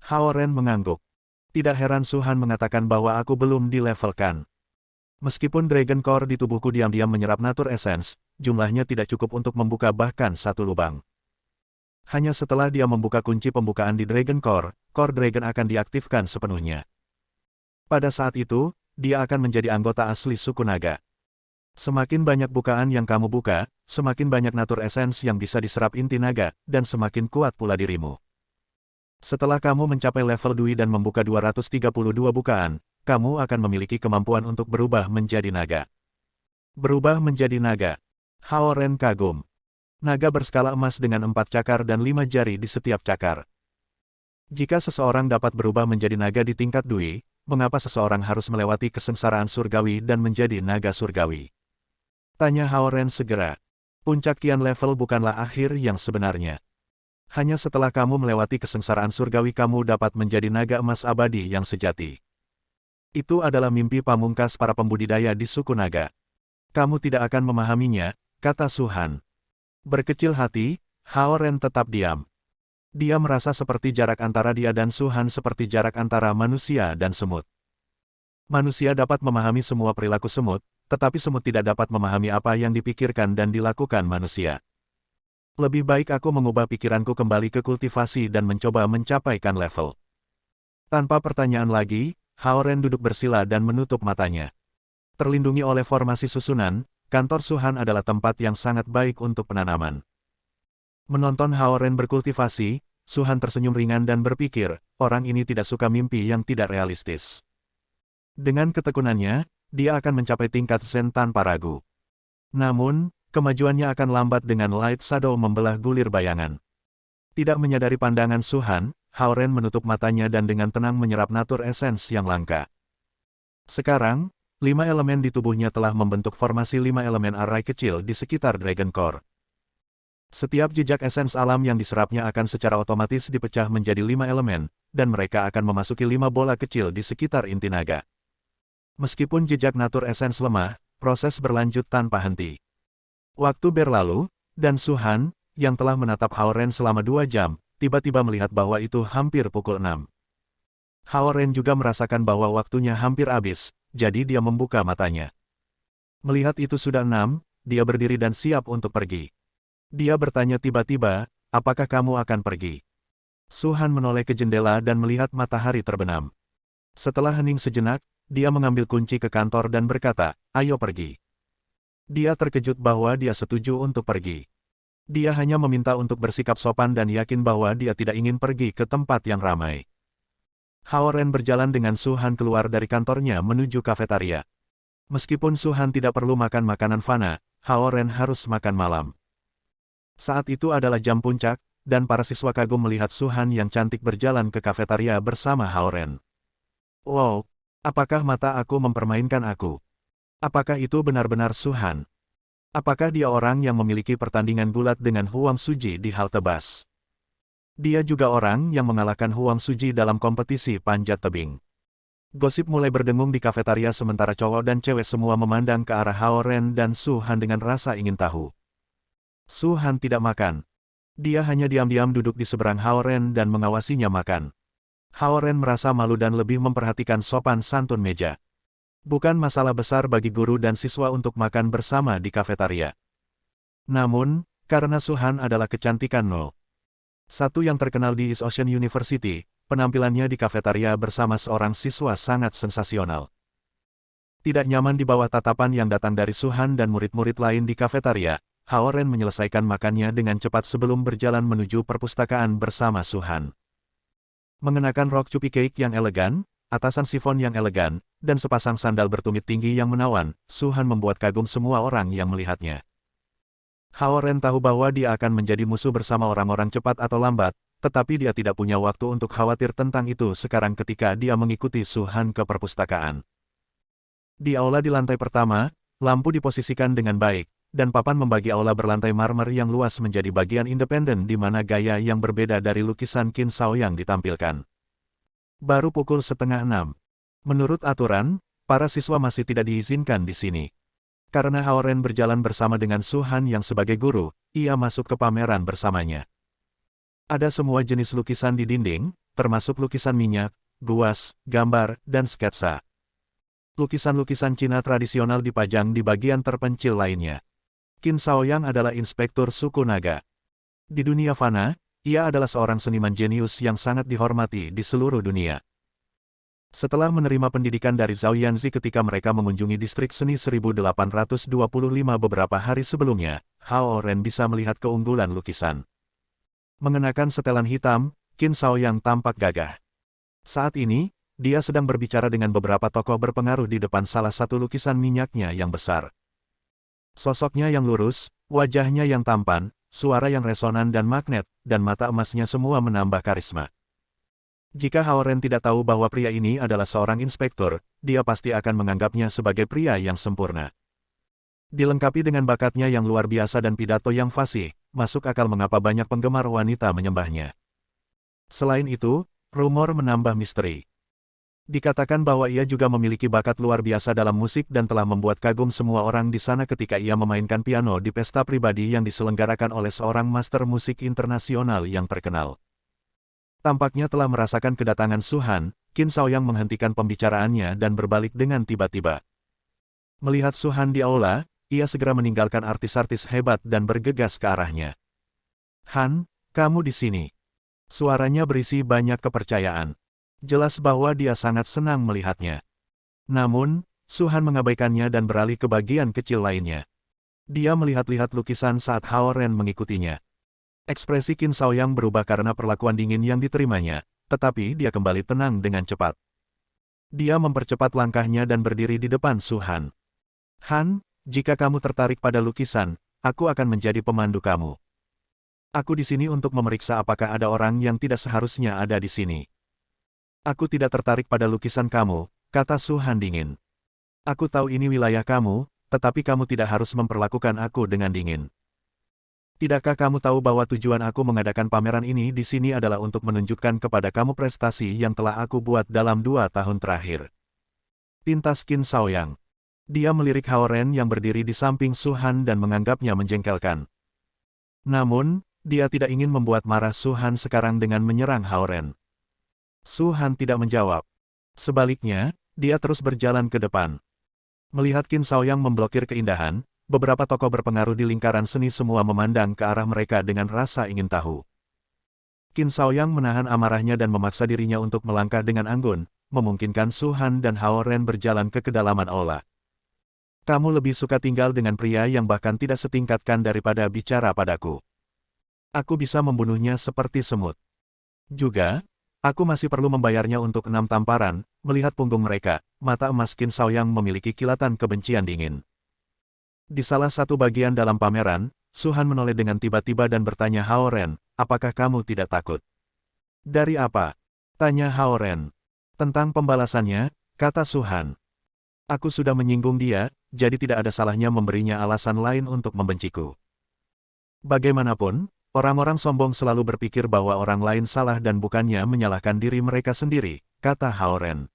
Hao Ren mengangguk. Tidak heran Su Han mengatakan bahwa aku belum dilevelkan. Meskipun Dragon Core di tubuhku diam-diam menyerap Nature Essence, jumlahnya tidak cukup untuk membuka bahkan satu lubang. Hanya setelah dia membuka kunci pembukaan di Dragon Core, Core Dragon akan diaktifkan sepenuhnya. Pada saat itu, dia akan menjadi anggota asli suku naga. Semakin banyak bukaan yang kamu buka, semakin banyak Nature Essence yang bisa diserap inti naga, dan semakin kuat pula dirimu. Setelah kamu mencapai level Dui dan membuka 232 bukaan, kamu akan memiliki kemampuan untuk berubah menjadi naga. Berubah menjadi naga. Hao Ren kagum. Naga berskala emas dengan 4 cakar dan 5 jari di setiap cakar. Jika seseorang dapat berubah menjadi naga di tingkat Dui, mengapa seseorang harus melewati kesengsaraan surgawi dan menjadi naga surgawi? Tanya Hao Ren segera. Puncak Qian level bukanlah akhir yang sebenarnya. Hanya setelah kamu melewati kesengsaraan surgawi kamu dapat menjadi naga emas abadi yang sejati. Itu adalah mimpi pamungkas para pembudidaya di suku naga. Kamu tidak akan memahaminya, kata Su Han. Berkecil hati, Hao Ren tetap diam. Dia merasa seperti jarak antara dia dan Su Han seperti jarak antara manusia dan semut. Manusia dapat memahami semua perilaku semut, tetapi semut tidak dapat memahami apa yang dipikirkan dan dilakukan manusia. Lebih baik aku mengubah pikiranku kembali ke kultivasi dan mencoba mencapaikan level. Tanpa pertanyaan lagi, Hao Ren duduk bersila dan menutup matanya. Terlindungi oleh formasi susunan, kantor Su Han adalah tempat yang sangat baik untuk penanaman. Menonton Hao Ren berkultivasi, Su Han tersenyum ringan dan berpikir, orang ini tidak suka mimpi yang tidak realistis. Dengan ketekunannya, dia akan mencapai tingkat Zen tanpa ragu. Namun, kemajuannya akan lambat dengan Light Shadow membelah gulir bayangan. Tidak menyadari pandangan Su Han, Hao Ren menutup matanya dan dengan tenang menyerap Nature Essence yang langka. Sekarang, 5 elemen di tubuhnya telah membentuk formasi 5 elemen arai kecil di sekitar Dragon Core. Setiap jejak esens alam yang diserapnya akan secara otomatis dipecah menjadi 5 elemen, dan mereka akan memasuki 5 bola kecil di sekitar inti naga. Meskipun jejak natur esens lemah, proses berlanjut tanpa henti. Waktu berlalu, dan Su-han, yang telah menatap Hao Ren selama 2 jam, tiba-tiba melihat bahwa itu hampir pukul 6. Hao Ren juga merasakan bahwa waktunya hampir habis, jadi dia membuka matanya. Melihat itu sudah 6, dia berdiri dan siap untuk pergi. Dia bertanya tiba-tiba, apakah kamu akan pergi? Su-han menoleh ke jendela dan melihat matahari terbenam. Setelah hening sejenak, dia mengambil kunci ke kantor dan berkata, ayo pergi. Dia terkejut bahwa dia setuju untuk pergi. Dia hanya meminta untuk bersikap sopan dan yakin bahwa dia tidak ingin pergi ke tempat yang ramai. Hao Ren berjalan dengan Su-han keluar dari kantornya menuju kafetaria. Meskipun Su-han tidak perlu makan makanan fana, Hao Ren harus makan malam. Saat itu adalah jam puncak, dan para siswa kagum melihat Su-han yang cantik berjalan ke kafetaria bersama Hao Ren. Wow, apakah mata aku mempermainkan aku? Apakah itu benar-benar Su-han? Apakah dia orang yang memiliki pertandingan gulat dengan Huang Suji di halte bus? Dia juga orang yang mengalahkan Huang Suji dalam kompetisi panjat tebing. Gosip mulai berdengung di kafetaria sementara cowok dan cewek semua memandang ke arah Hao Ren dan Su-han dengan rasa ingin tahu. Su-han tidak makan. Dia hanya diam-diam duduk di seberang Hao Ren dan mengawasinya makan. Hao Ren merasa malu dan lebih memperhatikan sopan santun meja. Bukan masalah besar bagi guru dan siswa untuk makan bersama di kafetaria. Namun, karena Su-han adalah kecantikan nol. Satu yang terkenal di East Ocean University, penampilannya di kafetaria bersama seorang siswa sangat sensasional. Tidak nyaman di bawah tatapan yang datang dari Su-han dan murid-murid lain di kafetaria, Hao Ren menyelesaikan makannya dengan cepat sebelum berjalan menuju perpustakaan bersama Su-han. Mengenakan rok cupi cake yang elegan, atasan sifon yang elegan, dan sepasang sandal bertumit tinggi yang menawan, Su-han membuat kagum semua orang yang melihatnya. Hao Ren tahu bahwa dia akan menjadi musuh bersama orang-orang cepat atau lambat, tetapi dia tidak punya waktu untuk khawatir tentang itu sekarang ketika dia mengikuti Su-han ke perpustakaan. Di aula di lantai pertama, lampu diposisikan dengan baik, dan papan membagi aula berlantai marmer yang luas menjadi bagian independen di mana gaya yang berbeda dari lukisan Qin Shaoyang ditampilkan. Baru pukul 5:30. Menurut aturan, para siswa masih tidak diizinkan di sini. Karena Hao Ren berjalan bersama dengan Su-han yang sebagai guru, ia masuk ke pameran bersamanya. Ada semua jenis lukisan di dinding, termasuk lukisan minyak, guas, gambar, dan sketsa. Lukisan-lukisan Cina tradisional dipajang di bagian terpencil lainnya. Qin Shaoyang adalah inspektur suku naga. Di dunia fana, ia adalah seorang seniman jenius yang sangat dihormati di seluruh dunia. Setelah menerima pendidikan dari Zhao Yanzi ketika mereka mengunjungi distrik seni 1825 beberapa hari sebelumnya, Hao Ren bisa melihat keunggulan lukisan. Mengenakan setelan hitam, Qin Shaoyang tampak gagah. Saat ini, dia sedang berbicara dengan beberapa tokoh berpengaruh di depan salah satu lukisan minyaknya yang besar. Sosoknya yang lurus, wajahnya yang tampan, suara yang resonan dan magnet, dan mata emasnya semua menambah karisma. Jika Hao Ren tidak tahu bahwa pria ini adalah seorang inspektur, dia pasti akan menganggapnya sebagai pria yang sempurna. Dilengkapi dengan bakatnya yang luar biasa dan pidato yang fasih, masuk akal mengapa banyak penggemar wanita menyembahnya. Selain itu, rumor menambah misteri. Dikatakan bahwa ia juga memiliki bakat luar biasa dalam musik dan telah membuat kagum semua orang di sana ketika ia memainkan piano di pesta pribadi yang diselenggarakan oleh seorang master musik internasional yang terkenal. Tampaknya telah merasakan kedatangan Su-han, Qin Shaoyang menghentikan pembicaraannya dan berbalik dengan tiba-tiba. Melihat Su-han di aula, ia segera meninggalkan artis-artis hebat dan bergegas ke arahnya. Han, kamu di sini. Suaranya berisi banyak kepercayaan. Jelas bahwa dia sangat senang melihatnya. Namun, Su-han mengabaikannya dan beralih ke bagian kecil lainnya. Dia melihat-lihat lukisan saat Hao Ren mengikutinya. Ekspresi Qin Shaoyang berubah karena perlakuan dingin yang diterimanya, tetapi dia kembali tenang dengan cepat. Dia mempercepat langkahnya dan berdiri di depan Su-han. Han, jika kamu tertarik pada lukisan, aku akan menjadi pemandu kamu. Aku di sini untuk memeriksa apakah ada orang yang tidak seharusnya ada di sini. Aku tidak tertarik pada lukisan kamu, kata Su Han dingin. Aku tahu ini wilayah kamu, tetapi kamu tidak harus memperlakukan aku dengan dingin. Tidakkah kamu tahu bahwa tujuan aku mengadakan pameran ini di sini adalah untuk menunjukkan kepada kamu prestasi yang telah aku buat dalam 2 tahun terakhir? Pintas Qin Shaoyang. Dia melirik Hao Ren yang berdiri di samping Su Han dan menganggapnya menjengkelkan. Namun, dia tidak ingin membuat marah Su Han sekarang dengan menyerang Hao Ren. Su Han tidak menjawab. Sebaliknya, dia terus berjalan ke depan. Melihat Qin Shaoyang memblokir keindahan, beberapa tokoh berpengaruh di lingkaran seni semua memandang ke arah mereka dengan rasa ingin tahu. Qin Shaoyang menahan amarahnya dan memaksa dirinya untuk melangkah dengan anggun, memungkinkan Su Han dan Hao Ren berjalan ke kedalaman aula. Kamu lebih suka tinggal dengan pria yang bahkan tidak setingkatkan daripada bicara padaku. Aku bisa membunuhnya seperti semut. Juga, aku masih perlu membayarnya untuk 6 tamparan. Melihat punggung mereka, mata emas Qin Shaoyang memiliki kilatan kebencian dingin. Di salah satu bagian dalam pameran, Su Han menoleh dengan tiba-tiba dan bertanya Hao Ren, apakah kamu tidak takut? Dari apa? Tanya Hao Ren. Tentang pembalasannya, kata Su Han. Aku sudah menyinggung dia, jadi tidak ada salahnya memberinya alasan lain untuk membenciku. Bagaimanapun, orang-orang sombong selalu berpikir bahwa orang lain salah dan bukannya menyalahkan diri mereka sendiri, kata Hao Ren.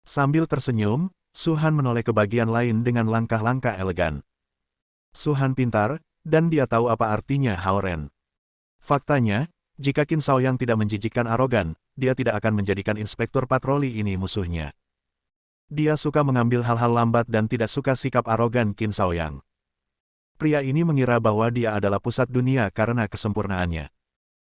Sambil tersenyum, Su Han menoleh ke bagian lain dengan langkah-langkah elegan. Su Han pintar, dan dia tahu apa artinya Hao Ren. Faktanya, jika Qin Shaoyang tidak menjijikkan arogan, dia tidak akan menjadikan inspektur patroli ini musuhnya. Dia suka mengambil hal-hal lambat dan tidak suka sikap arogan Qin Shaoyang. Pria ini mengira bahwa dia adalah pusat dunia karena kesempurnaannya.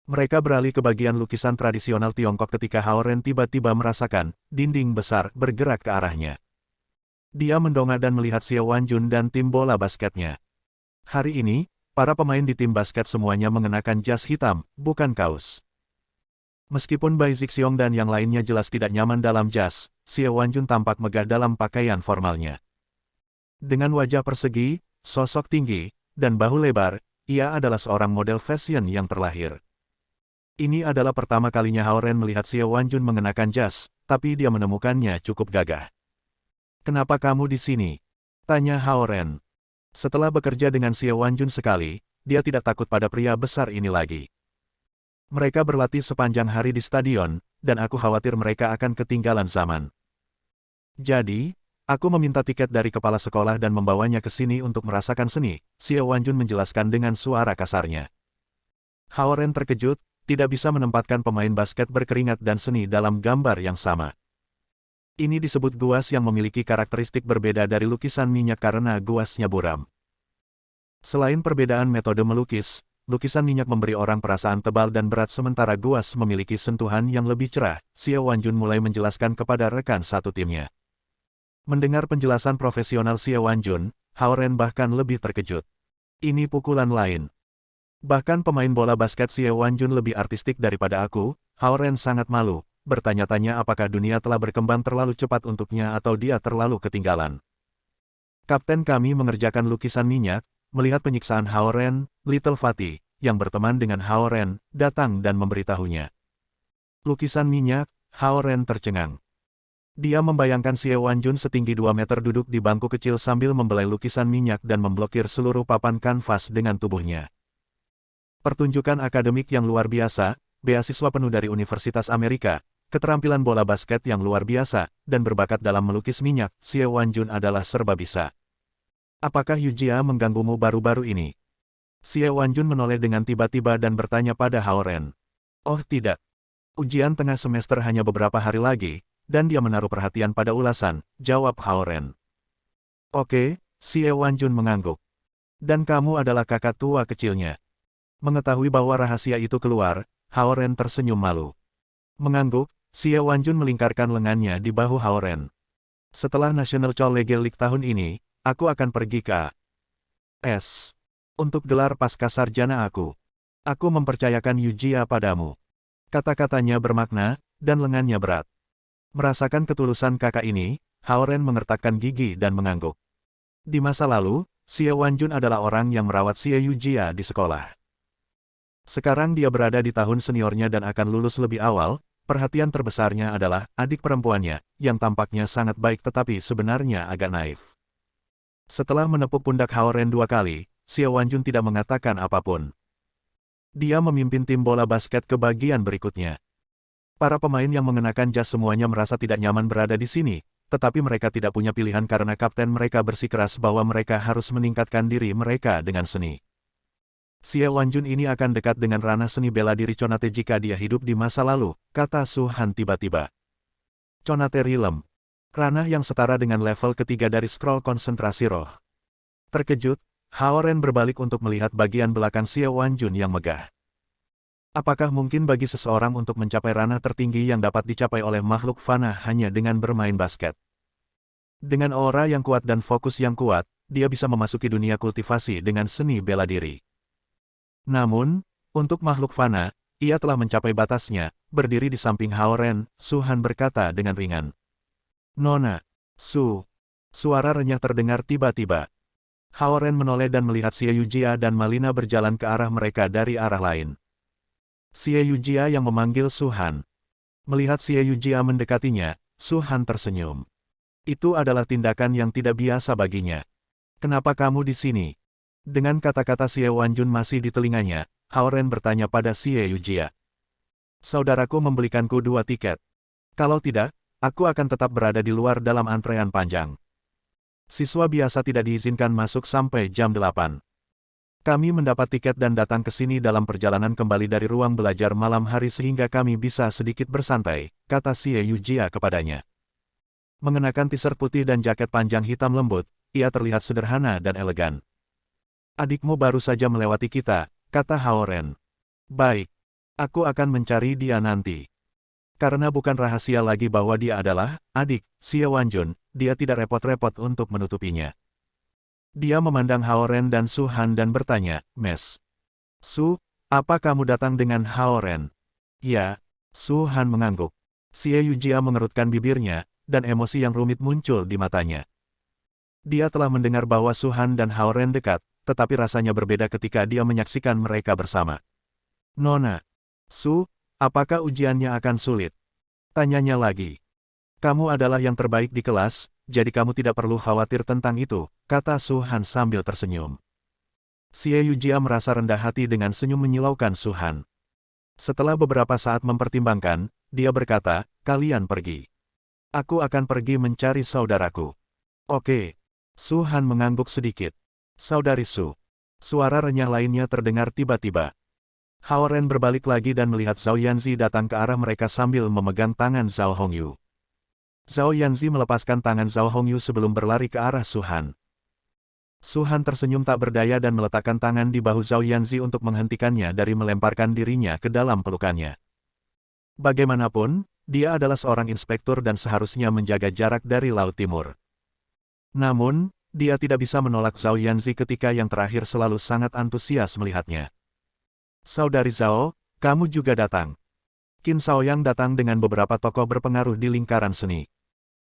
Mereka beralih ke bagian lukisan tradisional Tiongkok ketika Hao Ren tiba-tiba merasakan dinding besar bergerak ke arahnya. Dia mendongak dan melihat Xiao Wanjun dan tim bola basketnya. Hari ini, para pemain di tim basket semuanya mengenakan jas hitam, bukan kaos. Meskipun Bai Zixiong dan yang lainnya jelas tidak nyaman dalam jas, Xiao Wanjun tampak megah dalam pakaian formalnya. Dengan wajah persegi, sosok tinggi, dan bahu lebar, ia adalah seorang model fashion yang terlahir. Ini adalah pertama kalinya Hao Ren melihat Xiao Wanjun mengenakan jas, tapi dia menemukannya cukup gagah. Kenapa kamu di sini? Tanya Hao Ren. Setelah bekerja dengan Xiao Wanjun sekali, dia tidak takut pada pria besar ini lagi. Mereka berlatih sepanjang hari di stadion, dan aku khawatir mereka akan ketinggalan zaman. Jadi, aku meminta tiket dari kepala sekolah dan membawanya ke sini untuk merasakan seni, Xiao Wanjun menjelaskan dengan suara kasarnya. Hao Ren terkejut, tidak bisa menempatkan pemain basket berkeringat dan seni dalam gambar yang sama. Ini disebut guas yang memiliki karakteristik berbeda dari lukisan minyak karena guasnya buram. Selain perbedaan metode melukis, lukisan minyak memberi orang perasaan tebal dan berat sementara guas memiliki sentuhan yang lebih cerah. Xiao Wanjun mulai menjelaskan kepada rekan satu timnya. Mendengar penjelasan profesional Xiao Wanjun, Hao Ren bahkan lebih terkejut. Ini pukulan lain. Bahkan pemain bola basket Xiao Wanjun lebih artistik daripada aku. Hao Ren sangat malu, bertanya-tanya apakah dunia telah berkembang terlalu cepat untuknya atau dia terlalu ketinggalan. Kapten kami mengerjakan lukisan minyak, melihat penyiksaan Hao Ren, Little Fatty, yang berteman dengan Hao Ren, datang dan memberitahunya. Lukisan minyak, Hao Ren tercengang. Dia membayangkan Xiao Wanjun setinggi 2 meter duduk di bangku kecil sambil membelai lukisan minyak dan memblokir seluruh papan kanvas dengan tubuhnya. Pertunjukan akademik yang luar biasa, beasiswa penuh dari Universitas Amerika, keterampilan bola basket yang luar biasa, dan berbakat dalam melukis minyak, Xiao Wanjun adalah serba bisa. Apakah Yu Jia mengganggumu baru-baru ini? Xiao Wanjun menoleh dengan tiba-tiba dan bertanya pada Hao Ren. Oh tidak. Ujian tengah semester hanya beberapa hari lagi, dan dia menaruh perhatian pada ulasan, jawab Hao Ren. Oke, Xiao Wanjun mengangguk. Dan kamu adalah kakak tua kecilnya. Mengetahui bahwa rahasia itu keluar, Hao Ren tersenyum malu. Mengangguk, Xiao Wanjun melingkarkan lengannya di bahu Hao Ren. Setelah National Cholegal League tahun ini, aku akan pergi ke AS. Untuk gelar pasca sarjana aku. Aku mempercayakan Yu Jia padamu. Kata-katanya bermakna, dan lengannya berat. Merasakan ketulusan kakak ini, Hao Ren mengertakkan gigi dan mengangguk. Di masa lalu, Xiao Wanjun adalah orang yang merawat Xie Yu Jia di sekolah. Sekarang dia berada di tahun seniornya dan akan lulus lebih awal, Perhatian terbesarnya adalah adik perempuannya, yang tampaknya sangat baik tetapi sebenarnya agak naif. Setelah menepuk pundak Hao Ren 2 kali, Xiao Wanjun tidak mengatakan apapun. Dia memimpin tim bola basket ke bagian berikutnya. Para pemain yang mengenakan jas semuanya merasa tidak nyaman berada di sini, tetapi mereka tidak punya pilihan karena kapten mereka bersikeras bahwa mereka harus meningkatkan diri mereka dengan seni. Xiao Wanjun ini akan dekat dengan ranah seni bela diri Conate jika dia hidup di masa lalu, kata Su Han tiba-tiba. Conate Realm. Ranah yang setara dengan level ketiga dari scroll konsentrasi roh. Terkejut, Hao Ren berbalik untuk melihat bagian belakang Xiao Wanjun yang megah. Apakah mungkin bagi seseorang untuk mencapai ranah tertinggi yang dapat dicapai oleh makhluk fana hanya dengan bermain basket? Dengan aura yang kuat dan fokus yang kuat, dia bisa memasuki dunia kultivasi dengan seni bela diri. Namun, untuk makhluk fana, ia telah mencapai batasnya, berdiri di samping Hao Ren, Su Han berkata dengan ringan. Nona, Su. Suara renyah terdengar tiba-tiba. Hao Ren menoleh dan melihat Xie Yujia dan Malina berjalan ke arah mereka dari arah lain. Xie Yujia yang memanggil Su Han. Melihat Xie Yujia mendekatinya, Su Han tersenyum. Itu adalah tindakan yang tidak biasa baginya. Kenapa kamu di sini? Dengan kata-kata Xie Wanjun masih di telinganya, Hao Ren bertanya pada Xie Yujia. Saudaraku membelikanku 2 tiket. Kalau tidak, aku akan tetap berada di luar dalam antrean panjang. Siswa biasa tidak diizinkan masuk sampai jam 8. Kami mendapat tiket dan datang ke sini dalam perjalanan kembali dari ruang belajar malam hari sehingga kami bisa sedikit bersantai, kata Xie Yujia kepadanya. Mengenakan t-shirt putih dan jaket panjang hitam lembut, ia terlihat sederhana dan elegan. Adikmu baru saja melewati kita, kata Hao Ren. Baik. Aku akan mencari dia nanti. Karena bukan rahasia lagi bahwa dia adalah adik Xie Wanjun, dia tidak repot-repot untuk menutupinya. Dia memandang Hao Ren dan Su Han dan bertanya, Mes. Su, apa kamu datang dengan Hao Ren? Ya, Su Han mengangguk. Xie Yujia mengerutkan bibirnya, dan emosi yang rumit muncul di matanya. Dia telah mendengar bahwa Su Han dan Hao Ren dekat, tetapi rasanya berbeda ketika dia menyaksikan mereka bersama. Nona. Su, apakah ujiannya akan sulit? Tanyanya lagi. Kamu adalah yang terbaik di kelas, jadi kamu tidak perlu khawatir tentang itu, kata Su Han sambil tersenyum. Xie Yujia merasa rendah hati dengan senyum menyilaukan Su Han. Setelah beberapa saat mempertimbangkan, dia berkata, kalian pergi. Aku akan pergi mencari saudaraku. Oke. Su Han mengangguk sedikit. Saudari Su. Suara renyah lainnya terdengar tiba-tiba. Hao Ren berbalik lagi dan melihat Zhao Yanzi datang ke arah mereka sambil memegang tangan Zhao Hongyu. Zhao Yanzi melepaskan tangan Zhao Hongyu sebelum berlari ke arah Su Han. Su Han tersenyum tak berdaya dan meletakkan tangan di bahu Zhao Yanzi untuk menghentikannya dari melemparkan dirinya ke dalam pelukannya. Bagaimanapun, dia adalah seorang inspektur dan seharusnya menjaga jarak dari Laut Timur. Namun, dia tidak bisa menolak Zhao Yanzi ketika yang terakhir selalu sangat antusias melihatnya. Saudari Zhao, kamu juga datang. Qin Shaoyang datang dengan beberapa tokoh berpengaruh di lingkaran seni.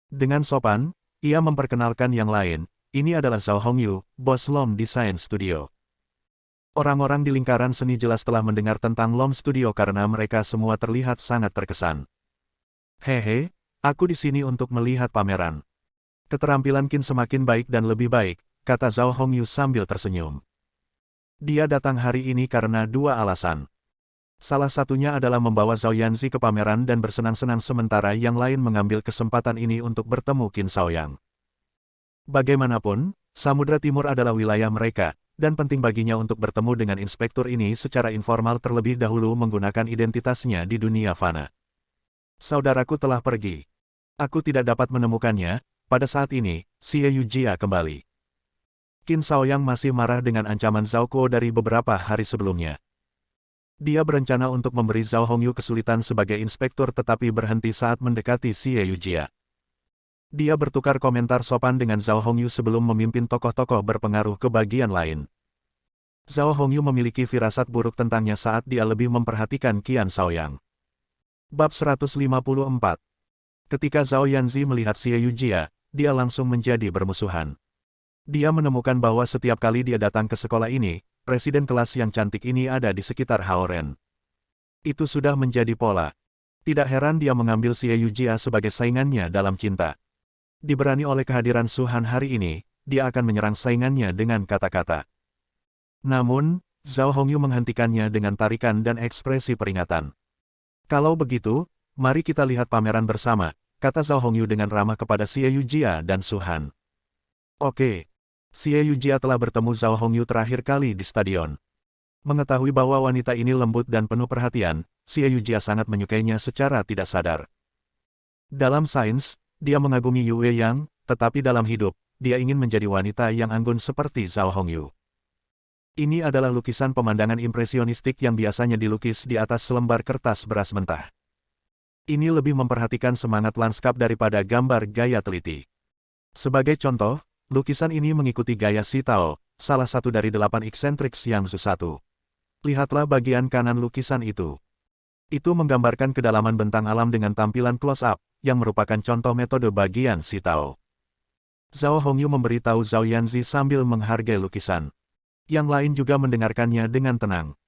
Dengan sopan, ia memperkenalkan yang lain, ini adalah Zhao Hongyu, bos LOM Design Studio. Orang-orang di lingkaran seni jelas telah mendengar tentang LOM Studio karena mereka semua terlihat sangat terkesan. Hehe, aku di sini untuk melihat pameran. Keterampilan Qin semakin baik dan lebih baik, kata Zhao Hongyu sambil tersenyum. Dia datang hari ini karena 2 alasan. Salah satunya adalah membawa Zhao Yanzi ke pameran dan bersenang-senang sementara yang lain mengambil kesempatan ini untuk bertemu Qin Shaoyang. Bagaimanapun, Samudra Timur adalah wilayah mereka, dan penting baginya untuk bertemu dengan inspektur ini secara informal terlebih dahulu menggunakan identitasnya di dunia fana. Saudaraku telah pergi. Aku tidak dapat menemukannya, pada saat ini, Xie Yujia kembali. Qin Shaoyang masih marah dengan ancaman Zhao Kuo dari beberapa hari sebelumnya. Dia berencana untuk memberi Zhao Hongyu kesulitan sebagai inspektur tetapi berhenti saat mendekati Xie Yujia. Dia bertukar komentar sopan dengan Zhao Hongyu sebelum memimpin tokoh-tokoh berpengaruh ke bagian lain. Zhao Hongyu memiliki firasat buruk tentangnya saat dia lebih memperhatikan Qin Shaoyang. Bab 154. Ketika Zhao Yanzi melihat Xie Yujia, dia langsung menjadi bermusuhan. Dia menemukan bahwa setiap kali dia datang ke sekolah ini, presiden kelas yang cantik ini ada di sekitar Hao Ren. Itu sudah menjadi pola. Tidak heran dia mengambil Xie Yujia sebagai saingannya dalam cinta. Diberani oleh kehadiran Su Han hari ini, dia akan menyerang saingannya dengan kata-kata. Namun, Zhao Hongyu menghentikannya dengan tarikan dan ekspresi peringatan. Kalau begitu, mari kita lihat pameran bersama, kata Zhao Hongyu dengan ramah kepada Xie Yujia dan Su Han. Oke. Xie Yujia telah bertemu Zhao Hongyu terakhir kali di stadion. Mengetahui bahwa wanita ini lembut dan penuh perhatian, Xie Yujia sangat menyukainya secara tidak sadar. Dalam sains, dia mengagumi Yue Yang, tetapi dalam hidup, dia ingin menjadi wanita yang anggun seperti Zhao Hongyu. Ini adalah lukisan pemandangan impresionistik yang biasanya dilukis di atas selembar kertas beras mentah. Ini lebih memperhatikan semangat lanskap daripada gambar gaya teliti. Sebagai contoh, lukisan ini mengikuti gaya Xi Tao, salah satu dari 8 eksentriks yang Zu-1. Lihatlah bagian kanan lukisan itu. Itu menggambarkan kedalaman bentang alam dengan tampilan close-up, yang merupakan contoh metode bagian Xi Tao. Zhao Hongyu memberitahu Zhao Yanzi sambil menghargai lukisan. Yang lain juga mendengarkannya dengan tenang.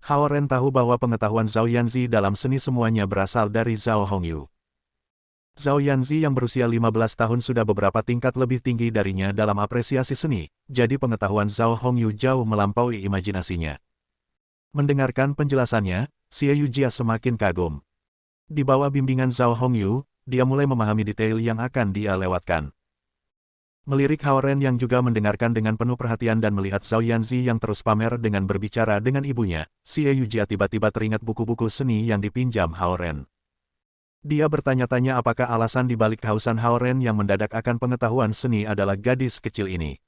Hao Ren tahu bahwa pengetahuan Zhao Yanzi dalam seni semuanya berasal dari Zhao Hongyu. Zhao Yanzi yang berusia 15 tahun sudah beberapa tingkat lebih tinggi darinya dalam apresiasi seni, jadi pengetahuan Zhao Hongyu jauh melampaui imajinasinya. Mendengarkan penjelasannya, Xie Yujia semakin kagum. Di bawah bimbingan Zhao Hongyu, dia mulai memahami detail yang akan dia lewatkan. Melirik Hao Ren yang juga mendengarkan dengan penuh perhatian dan melihat Zhao Yanzi yang terus pamer dengan berbicara dengan ibunya, Xie Yujia tiba-tiba teringat buku-buku seni yang dipinjam Hao Ren. Dia bertanya-tanya apakah alasan dibalik kehausan Hao Ren yang mendadak akan pengetahuan seni adalah gadis kecil ini.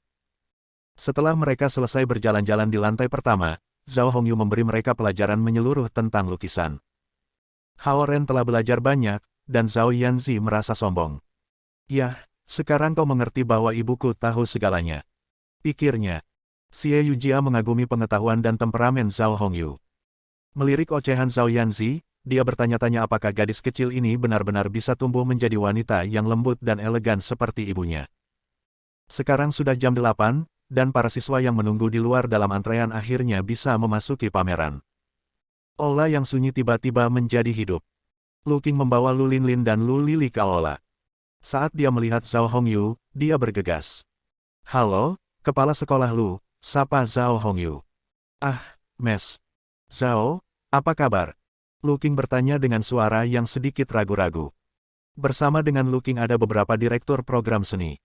Setelah mereka selesai berjalan-jalan di lantai pertama, Zhao Hongyu memberi mereka pelajaran menyeluruh tentang lukisan. Hao Ren telah belajar banyak, dan Zhao Yanzi merasa sombong. Yah, sekarang kau mengerti bahwa ibuku tahu segalanya. Pikirnya. Xie Yujia mengagumi pengetahuan dan temperamen Zhao Hongyu. Melirik ocehan Zhao Yanzi, dia bertanya-tanya apakah gadis kecil ini benar-benar bisa tumbuh menjadi wanita yang lembut dan elegan seperti ibunya. Sekarang sudah jam 8, dan para siswa yang menunggu di luar dalam antrean akhirnya bisa memasuki pameran. Aula yang sunyi tiba-tiba menjadi hidup. Lu Qing membawa Lu Linlin dan Lu Lili ke aula. Saat dia melihat Zhao Hongyu, dia bergegas. Halo, kepala sekolah Lu, sapa Zhao Hongyu. Ah, Mes. Zhao, apa kabar? Lu Qing bertanya dengan suara yang sedikit ragu-ragu. Bersama dengan Lu Qing ada beberapa direktur program seni.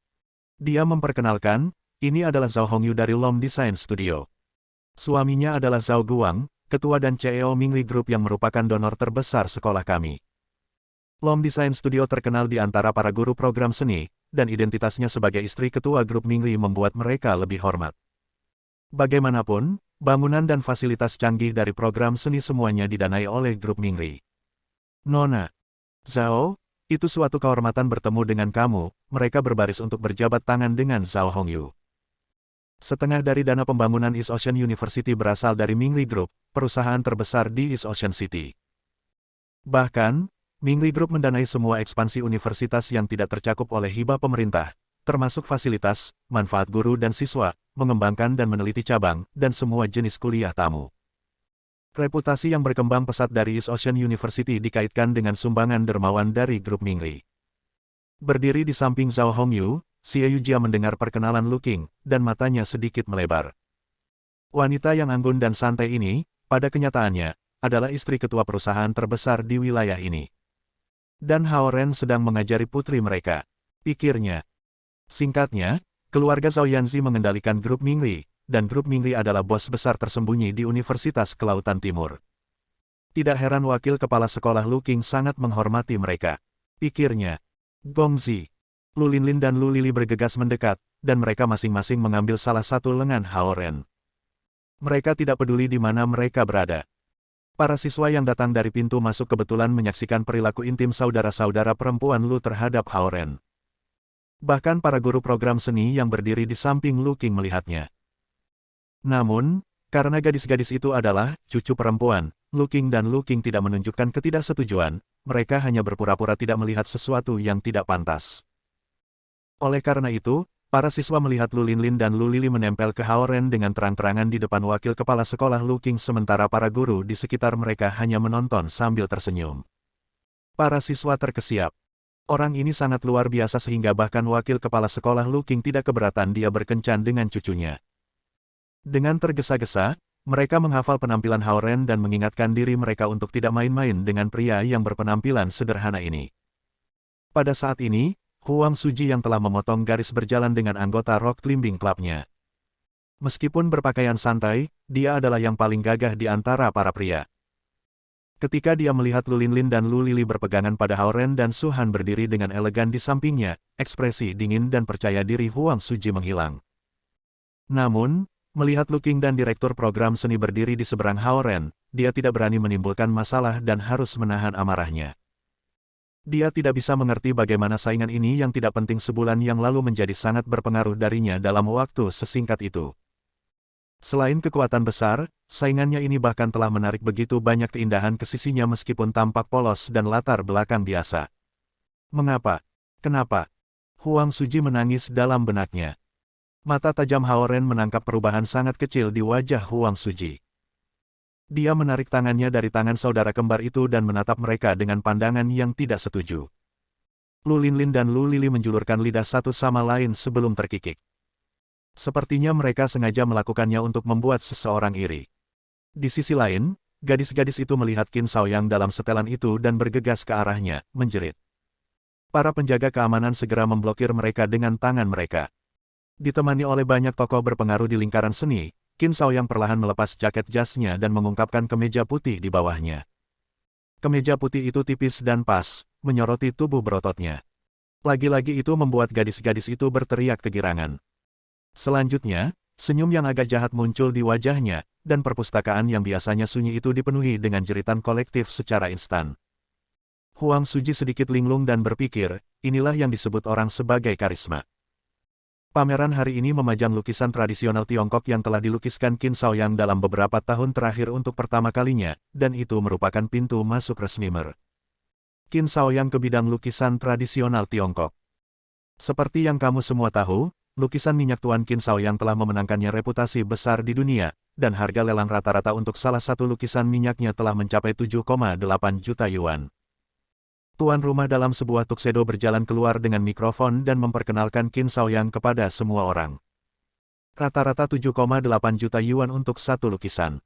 Dia memperkenalkan, ini adalah Zhao Hongyu dari Lom Design Studio. Suaminya adalah Zhao Guang, ketua dan CEO Mingli Group yang merupakan donor terbesar sekolah kami. Lom Design Studio terkenal di antara para guru program seni, dan identitasnya sebagai istri ketua grup Mingli membuat mereka lebih hormat. Bagaimanapun, bangunan dan fasilitas canggih dari program seni semuanya didanai oleh grup Mingli. Nona. Zhao, itu suatu kehormatan bertemu dengan kamu, mereka berbaris untuk berjabat tangan dengan Zhao Hongyu. Setengah dari dana pembangunan East Ocean University berasal dari Mingli Group, perusahaan terbesar di East Ocean City. Bahkan, Mingli Group mendanai semua ekspansi universitas yang tidak tercakup oleh hibah pemerintah, termasuk fasilitas, manfaat guru dan siswa, mengembangkan dan meneliti cabang, dan semua jenis kuliah tamu. Reputasi yang berkembang pesat dari East Ocean University dikaitkan dengan sumbangan dermawan dari grup Mingli. Berdiri di samping Zhao Hongyu, Xie Yujia mendengar perkenalan Lu Qing, dan matanya sedikit melebar. Wanita yang anggun dan santai ini, pada kenyataannya, adalah istri ketua perusahaan terbesar di wilayah ini. Dan Hao Ren sedang mengajari putri mereka. Pikirnya. Singkatnya, keluarga Zhao Yanzi mengendalikan grup Mingli, dan grup Mingli adalah bos besar tersembunyi di Universitas Kelautan Timur. Tidak heran wakil kepala sekolah Lu Qing sangat menghormati mereka. Pikirnya. Gongzi. Lu Linlin dan Lu Lili bergegas mendekat, dan mereka masing-masing mengambil salah satu lengan Hao Ren. Mereka tidak peduli di mana mereka berada. Para siswa yang datang dari pintu masuk kebetulan menyaksikan perilaku intim saudara-saudara perempuan Lu terhadap Hao Ren. Bahkan para guru program seni yang berdiri di samping Lu Qing melihatnya. Namun, karena gadis-gadis itu adalah cucu perempuan, Lu Qing dan Lu Qing tidak menunjukkan ketidaksetujuan, mereka hanya berpura-pura tidak melihat sesuatu yang tidak pantas. Oleh karena itu, para siswa melihat Lu Linlin dan Lu Lili menempel ke Hao Ren dengan terang-terangan di depan wakil kepala sekolah Lu Qing sementara para guru di sekitar mereka hanya menonton sambil tersenyum. Para siswa terkesiap. Orang ini sangat luar biasa sehingga bahkan wakil kepala sekolah Lu Qing tidak keberatan dia berkencan dengan cucunya. Dengan tergesa-gesa, mereka menghafal penampilan Hao Ren dan mengingatkan diri mereka untuk tidak main-main dengan pria yang berpenampilan sederhana ini. Pada saat ini, Huang Suji yang telah memotong garis berjalan dengan anggota Rock Climbing Club-nya. Meskipun berpakaian santai, dia adalah yang paling gagah di antara para pria. Ketika dia melihat Lu Linlin dan Lu Lili berpegangan pada Hao Ren dan Su Han berdiri dengan elegan di sampingnya, ekspresi dingin dan percaya diri Huang Suji menghilang. Namun, melihat Lu Qing dan direktur program seni berdiri di seberang Hao Ren, dia tidak berani menimbulkan masalah dan harus menahan amarahnya. Dia tidak bisa mengerti bagaimana saingan ini yang tidak penting sebulan yang lalu menjadi sangat berpengaruh darinya dalam waktu sesingkat itu. Selain kekuatan besar, saingannya ini bahkan telah menarik begitu banyak keindahan ke sisinya meskipun tampak polos dan latar belakang biasa. Mengapa? Kenapa? Huang Suji menangis dalam benaknya. Mata tajam Hao Ren menangkap perubahan sangat kecil di wajah Huang Suji. Dia menarik tangannya dari tangan saudara kembar itu dan menatap mereka dengan pandangan yang tidak setuju. Lu Linlin dan Lu Lili menjulurkan lidah satu sama lain sebelum terkikik. Sepertinya mereka sengaja melakukannya untuk membuat seseorang iri. Di sisi lain, gadis-gadis itu melihat Qin Shaoyang dalam setelan itu dan bergegas ke arahnya, menjerit. Para penjaga keamanan segera memblokir mereka dengan tangan mereka. Ditemani oleh banyak tokoh berpengaruh di lingkaran seni, Qin Shaoyang perlahan melepas jaket jasnya dan mengungkapkan kemeja putih di bawahnya. Kemeja putih itu tipis dan pas, menyoroti tubuh berototnya. Lagi-lagi itu membuat gadis-gadis itu berteriak kegirangan. Selanjutnya, senyum yang agak jahat muncul di wajahnya, dan perpustakaan yang biasanya sunyi itu dipenuhi dengan jeritan kolektif secara instan. Huang Suji sedikit linglung dan berpikir, inilah yang disebut orang sebagai karisma. Pameran hari ini memajang lukisan tradisional Tiongkok yang telah dilukiskan Qin Shaoyang dalam beberapa tahun terakhir untuk pertama kalinya, dan itu merupakan pintu masuk resmi Qin Shaoyang ke bidang lukisan tradisional Tiongkok. Seperti yang kamu semua tahu, lukisan minyak Tuan Qin Shaoyang telah memenangkannya reputasi besar di dunia, dan harga lelang rata-rata untuk salah satu lukisan minyaknya telah mencapai 7,8 juta yuan. Tuan rumah dalam sebuah tuxedo berjalan keluar dengan mikrofon dan memperkenalkan Qin Shaoyang kepada semua orang. Rata-rata 7,8 juta yuan untuk satu lukisan.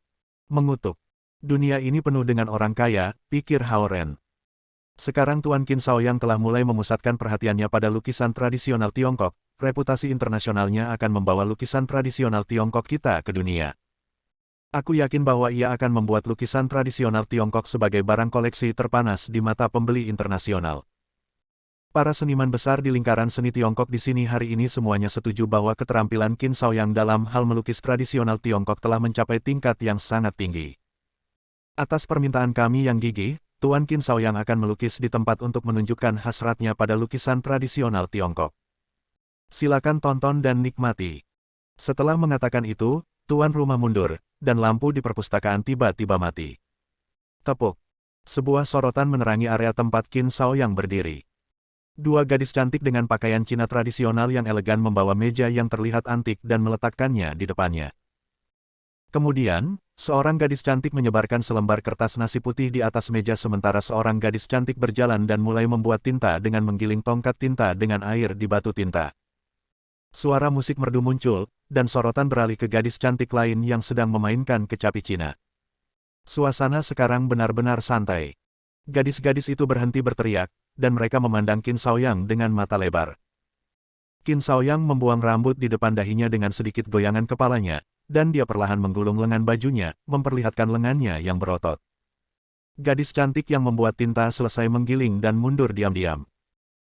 Mengutuk. Dunia ini penuh dengan orang kaya, pikir Hao Ren. Sekarang Tuan Qin Shaoyang telah mulai memusatkan perhatiannya pada lukisan tradisional Tiongkok. Reputasi internasionalnya akan membawa lukisan tradisional Tiongkok kita ke dunia. Aku yakin bahwa ia akan membuat lukisan tradisional Tiongkok sebagai barang koleksi terpanas di mata pembeli internasional. Para seniman besar di lingkaran seni Tiongkok di sini hari ini semuanya setuju bahwa keterampilan Qin Shaoyang dalam hal melukis tradisional Tiongkok telah mencapai tingkat yang sangat tinggi. Atas permintaan kami yang gigih, Tuan Qin Shaoyang akan melukis di tempat untuk menunjukkan hasratnya pada lukisan tradisional Tiongkok. Silakan tonton dan nikmati. Setelah mengatakan itu, tuan rumah mundur, dan lampu di perpustakaan tiba-tiba mati. Tepuk. Sebuah sorotan menerangi area tempat Qin Shaoyang berdiri. Dua gadis cantik dengan pakaian Cina tradisional yang elegan membawa meja yang terlihat antik dan meletakkannya di depannya. Kemudian, seorang gadis cantik menyebarkan selembar kertas nasi putih di atas meja sementara seorang gadis cantik berjalan dan mulai membuat tinta dengan menggiling tongkat tinta dengan air di batu tinta. Suara musik merdu muncul, dan sorotan beralih ke gadis cantik lain yang sedang memainkan kecapi Cina. Suasana sekarang benar-benar santai. Gadis-gadis itu berhenti berteriak, dan mereka memandang Qin Shaoyang dengan mata lebar. Qin Shaoyang membuang rambut di depan dahinya dengan sedikit goyangan kepalanya, dan dia perlahan menggulung lengan bajunya, memperlihatkan lengannya yang berotot. Gadis cantik yang membuat tinta selesai menggiling dan mundur diam-diam.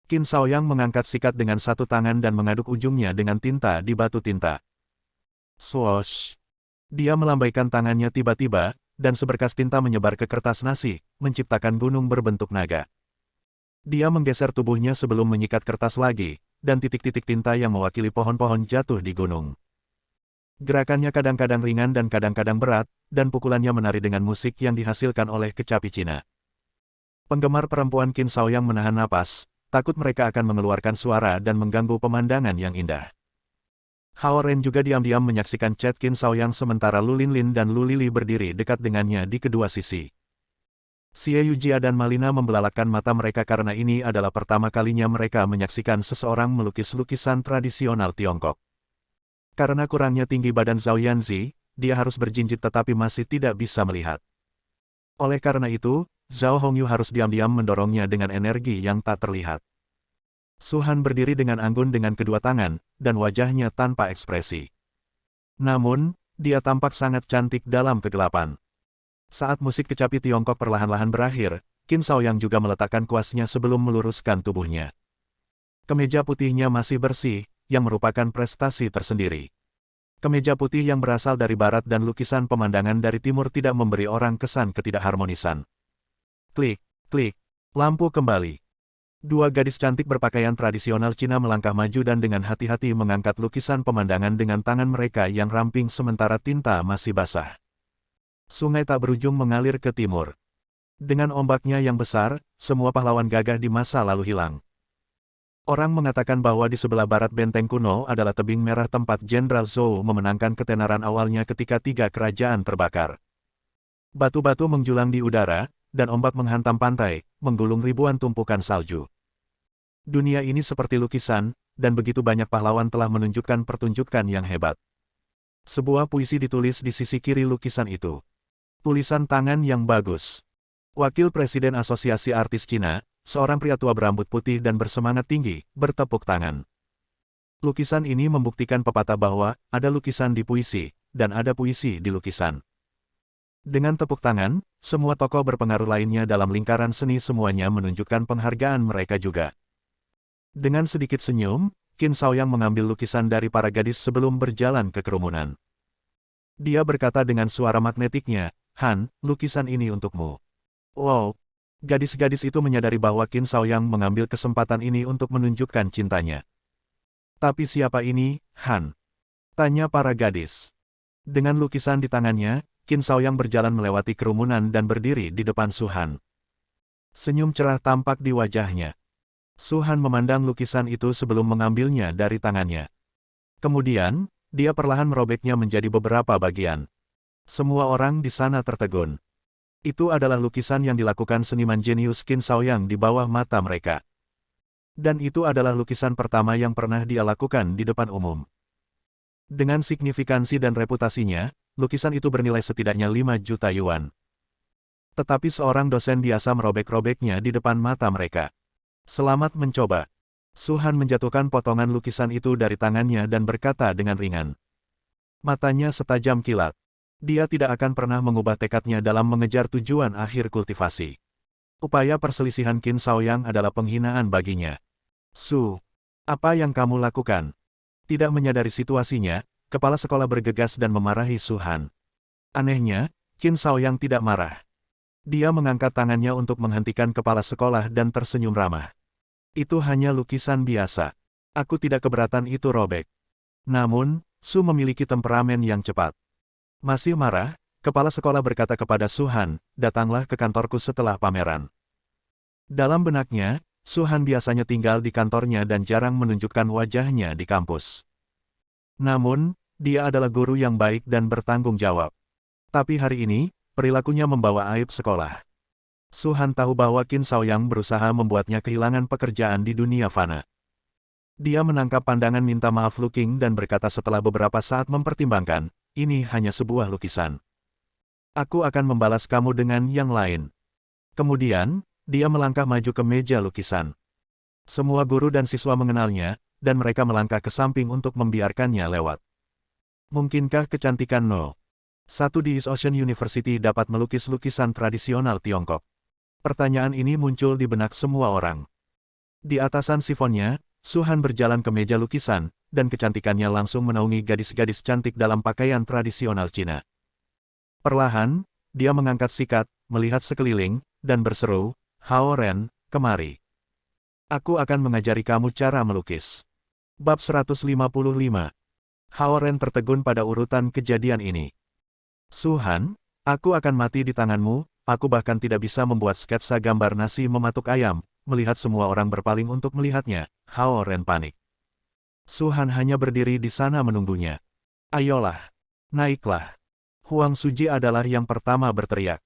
Qin Shaoyang mengangkat sikat dengan satu tangan dan mengaduk ujungnya dengan tinta di batu tinta. Swoosh! Dia melambaikan tangannya tiba-tiba, dan seberkas tinta menyebar ke kertas nasi, menciptakan gunung berbentuk naga. Dia menggeser tubuhnya sebelum menyikat kertas lagi, dan titik-titik tinta yang mewakili pohon-pohon jatuh di gunung. Gerakannya kadang-kadang ringan dan kadang-kadang berat, dan pukulannya menari dengan musik yang dihasilkan oleh kecapi Cina. Penggemar perempuan Qin Shaoyang menahan napas, takut mereka akan mengeluarkan suara dan mengganggu pemandangan yang indah. Hao Ren juga diam-diam menyaksikan chat Qin Shaoyang sementara Lu Linlin dan Lu Lili berdiri dekat dengannya di kedua sisi. Xie Yujia dan Malina membelalakan mata mereka karena ini adalah pertama kalinya mereka menyaksikan seseorang melukis lukisan tradisional Tiongkok. Karena kurangnya tinggi badan Zhao Yanzi, dia harus berjinjit tetapi masih tidak bisa melihat. Oleh karena itu, Zhao Hongyu harus diam-diam mendorongnya dengan energi yang tak terlihat. Su Han berdiri dengan anggun dengan kedua tangan, dan wajahnya tanpa ekspresi. Namun, dia tampak sangat cantik dalam kegelapan. Saat musik kecapi Tiongkok perlahan-lahan berakhir, Qin Shaoyang juga meletakkan kuasnya sebelum meluruskan tubuhnya. Kemeja putihnya masih bersih, yang merupakan prestasi tersendiri. Kemeja putih yang berasal dari barat dan lukisan pemandangan dari timur tidak memberi orang kesan ketidakharmonisan. Klik, klik, lampu kembali. Dua gadis cantik berpakaian tradisional Cina melangkah maju dan dengan hati-hati mengangkat lukisan pemandangan dengan tangan mereka yang ramping sementara tinta masih basah. Sungai tak berujung mengalir ke timur. Dengan ombaknya yang besar, semua pahlawan gagah di masa lalu hilang. Orang mengatakan bahwa di sebelah barat benteng kuno adalah tebing merah tempat Jenderal Zhou memenangkan ketenaran awalnya ketika 3 kerajaan terbakar. Batu-batu menjulang di udara, dan ombak menghantam pantai, menggulung ribuan tumpukan salju. Dunia ini seperti lukisan, dan begitu banyak pahlawan telah menunjukkan pertunjukan yang hebat. Sebuah puisi ditulis di sisi kiri lukisan itu. Tulisan tangan yang bagus. Wakil Presiden Asosiasi Artis Cina, seorang pria tua berambut putih dan bersemangat tinggi, bertepuk tangan. Lukisan ini membuktikan pepatah bahwa ada lukisan di puisi, dan ada puisi di lukisan. Dengan tepuk tangan, semua tokoh berpengaruh lainnya dalam lingkaran seni semuanya menunjukkan penghargaan mereka juga. Dengan sedikit senyum, Qin Shaoyang mengambil lukisan dari para gadis sebelum berjalan ke kerumunan. Dia berkata dengan suara magnetiknya, "Han, lukisan ini untukmu." Wow! Gadis-gadis itu menyadari bahwa Qin Shaoyang mengambil kesempatan ini untuk menunjukkan cintanya. Tapi siapa ini, Han? Tanya para gadis. Dengan lukisan di tangannya, Qin Shaoyang berjalan melewati kerumunan dan berdiri di depan Su Han. Senyum cerah tampak di wajahnya. Su Han memandang lukisan itu sebelum mengambilnya dari tangannya. Kemudian, dia perlahan merobeknya menjadi beberapa bagian. Semua orang di sana tertegun. Itu adalah lukisan yang dilakukan seniman jenius Qin Shaoyang di bawah mata mereka. Dan itu adalah lukisan pertama yang pernah dia lakukan di depan umum. Dengan signifikansi dan reputasinya, lukisan itu bernilai setidaknya 5 juta yuan. Tetapi seorang dosen biasa merobek-robeknya di depan mata mereka. Selamat mencoba. Su Han menjatuhkan potongan lukisan itu dari tangannya dan berkata dengan ringan. Matanya setajam kilat. Dia tidak akan pernah mengubah tekadnya dalam mengejar tujuan akhir kultivasi. Upaya perselisihan Qin Shaoyang adalah penghinaan baginya. Su, apa yang kamu lakukan? Tidak menyadari situasinya, kepala sekolah bergegas dan memarahi Su Han. Anehnya, Qin Shaoyang tidak marah. Dia mengangkat tangannya untuk menghentikan kepala sekolah dan tersenyum ramah. Itu hanya lukisan biasa. Aku tidak keberatan itu robek. Namun, Su memiliki temperamen yang cepat. Masih marah, kepala sekolah berkata kepada Su Han, datanglah ke kantorku setelah pameran. Dalam benaknya, Su Han biasanya tinggal di kantornya dan jarang menunjukkan wajahnya di kampus. Namun, dia adalah guru yang baik dan bertanggung jawab. Tapi hari ini, perilakunya membawa aib sekolah. Su Han tahu bahwa Qin Shaoyang berusaha membuatnya kehilangan pekerjaan di dunia fana. Dia menangkap pandangan minta maaf Lu Qing dan berkata setelah beberapa saat mempertimbangkan, ini hanya sebuah lukisan. Aku akan membalas kamu dengan yang lain. Kemudian, dia melangkah maju ke meja lukisan. Semua guru dan siswa mengenalnya, dan mereka melangkah ke samping untuk membiarkannya lewat. Mungkinkah kecantikan No. 1 di East Ocean University dapat melukis lukisan tradisional Tiongkok? Pertanyaan ini muncul di benak semua orang. Di atasan sifonnya, Su Han berjalan ke meja lukisan, dan kecantikannya langsung menaungi gadis-gadis cantik dalam pakaian tradisional Cina. Perlahan, dia mengangkat sikat, melihat sekeliling, dan berseru, Hao Ren, kemari. Aku akan mengajari kamu cara melukis. Bab 155. Hao Ren tertegun pada urutan kejadian ini. Su Han, aku akan mati di tanganmu, aku bahkan tidak bisa membuat sketsa gambar nasi mematuk ayam, melihat semua orang berpaling untuk melihatnya, Hao Ren panik. Su Han hanya berdiri di sana menunggunya. Ayolah, naiklah. Huang Suji adalah yang pertama berteriak.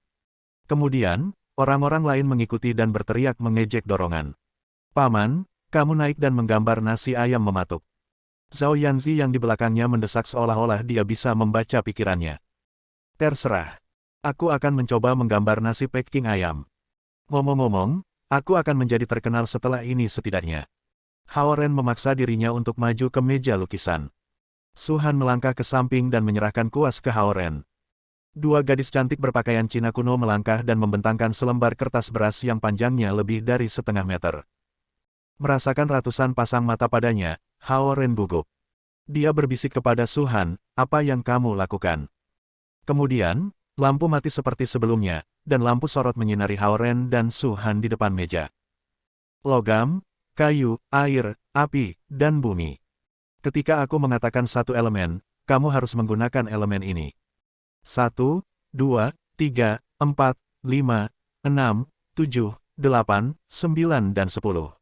Kemudian, Orang-orang lain mengikuti dan berteriak mengejek dorongan. Paman, kamu naik dan menggambar nasi ayam mematuk. Zhao Yanzi yang di belakangnya mendesak seolah-olah dia bisa membaca pikirannya. Terserah. Aku akan mencoba menggambar nasi Peking ayam. Ngomong-ngomong, aku akan menjadi terkenal setelah ini setidaknya. Hao Ren memaksa dirinya untuk maju ke meja lukisan. Su Han melangkah ke samping dan menyerahkan kuas ke Hao Ren. Dua gadis cantik berpakaian Cina kuno melangkah dan membentangkan selembar kertas beras yang panjangnya lebih dari setengah meter. Merasakan ratusan pasang mata padanya, Hao Ren gugup. Dia berbisik kepada Su Han, apa yang kamu lakukan? Kemudian, lampu mati seperti sebelumnya, dan lampu sorot menyinari Hao Ren dan Su Han di depan meja. Logam, kayu, air, api, dan bumi. Ketika aku mengatakan satu elemen, kamu harus menggunakan elemen ini. 1, 2, 3, 4, 5, 6, 7, 8, 9 dan 10.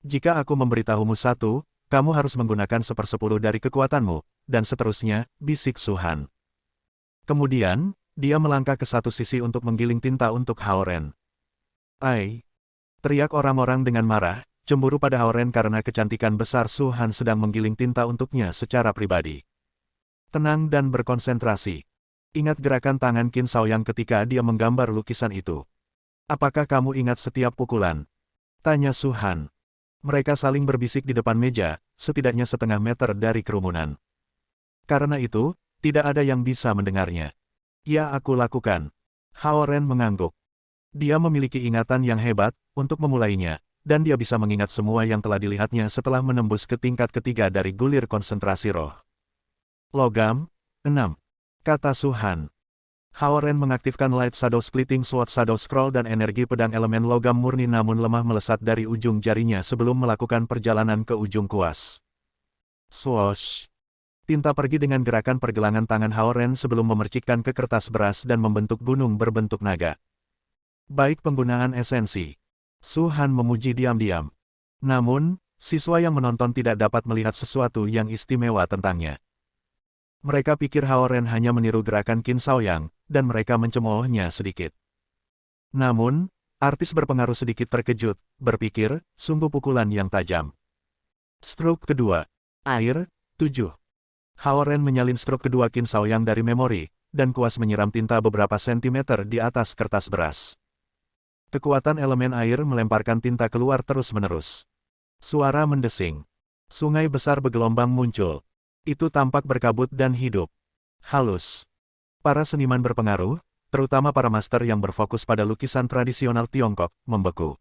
Jika aku memberitahumu satu, kamu harus menggunakan 1/10 dari kekuatanmu, dan seterusnya, bisik Su Han. Kemudian, dia melangkah ke satu sisi untuk menggiling tinta untuk Hao Ren. Ai! Teriak orang-orang dengan marah, cemburu pada Hao Ren karena kecantikan besar Su Han sedang menggiling tinta untuknya secara pribadi. Tenang dan berkonsentrasi. Ingat gerakan tangan Qin Shaoyang ketika dia menggambar lukisan itu. Apakah kamu ingat setiap pukulan? Tanya Su Han. Mereka saling berbisik di depan meja, setidaknya setengah meter dari kerumunan. Karena itu, tidak ada yang bisa mendengarnya. Ya, aku lakukan. Hao Ren mengangguk. Dia memiliki ingatan yang hebat untuk memulainya, dan dia bisa mengingat semua yang telah dilihatnya setelah menembus ke tingkat ketiga dari gulir konsentrasi roh. Logam, 6. Kata Su Han. Hao Ren mengaktifkan Light Shadow Splitting Sword Shadow Scroll dan energi pedang elemen logam murni namun lemah melesat dari ujung jarinya sebelum melakukan perjalanan ke ujung kuas. Swoosh! Tinta pergi dengan gerakan pergelangan tangan Hao Ren sebelum memercikkan ke kertas beras dan membentuk gunung berbentuk naga. Baik penggunaan esensi. Su Han memuji diam-diam. Namun, siswa yang menonton tidak dapat melihat sesuatu yang istimewa tentangnya. Mereka pikir Hao Ren hanya meniru gerakan Qin Shaoyang, dan mereka mencemoohnya sedikit. Namun, artis berpengaruh sedikit terkejut, berpikir, sungguh pukulan yang tajam. Stroke kedua. Air, 7. Hao Ren menyalin stroke kedua Qin Shaoyang dari memori, dan kuas menyiram tinta beberapa sentimeter di atas kertas beras. Kekuatan elemen air melemparkan tinta keluar terus-menerus. Suara mendesing. Sungai besar bergelombang muncul. Itu tampak berkabut dan hidup. Halus. Para seniman berpengaruh, terutama para master yang berfokus pada lukisan tradisional Tiongkok, membeku.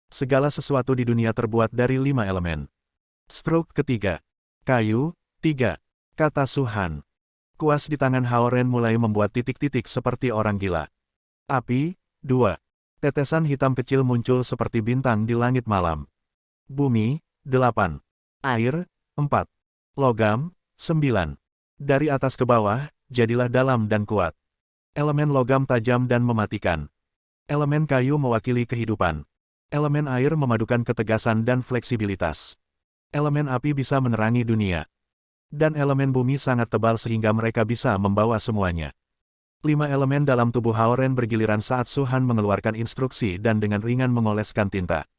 Segala sesuatu di dunia terbuat dari 5 elemen. Stroke ketiga. Kayu, 3. Kata Su Han. Kuas di tangan Hao Ren mulai membuat titik-titik seperti orang gila. Api, 2. Tetesan hitam kecil muncul seperti bintang di langit malam. Bumi, 8. Air, 4. Logam, 9. Dari atas ke bawah, jadilah dalam dan kuat. Elemen logam tajam dan mematikan. Elemen kayu mewakili kehidupan. Elemen air memadukan ketegasan dan fleksibilitas. Elemen api bisa menerangi dunia. Dan elemen bumi sangat tebal sehingga mereka bisa membawa semuanya. 5 elemen dalam tubuh Hao Ren bergiliran saat Su Han mengeluarkan instruksi dan dengan ringan mengoleskan tinta.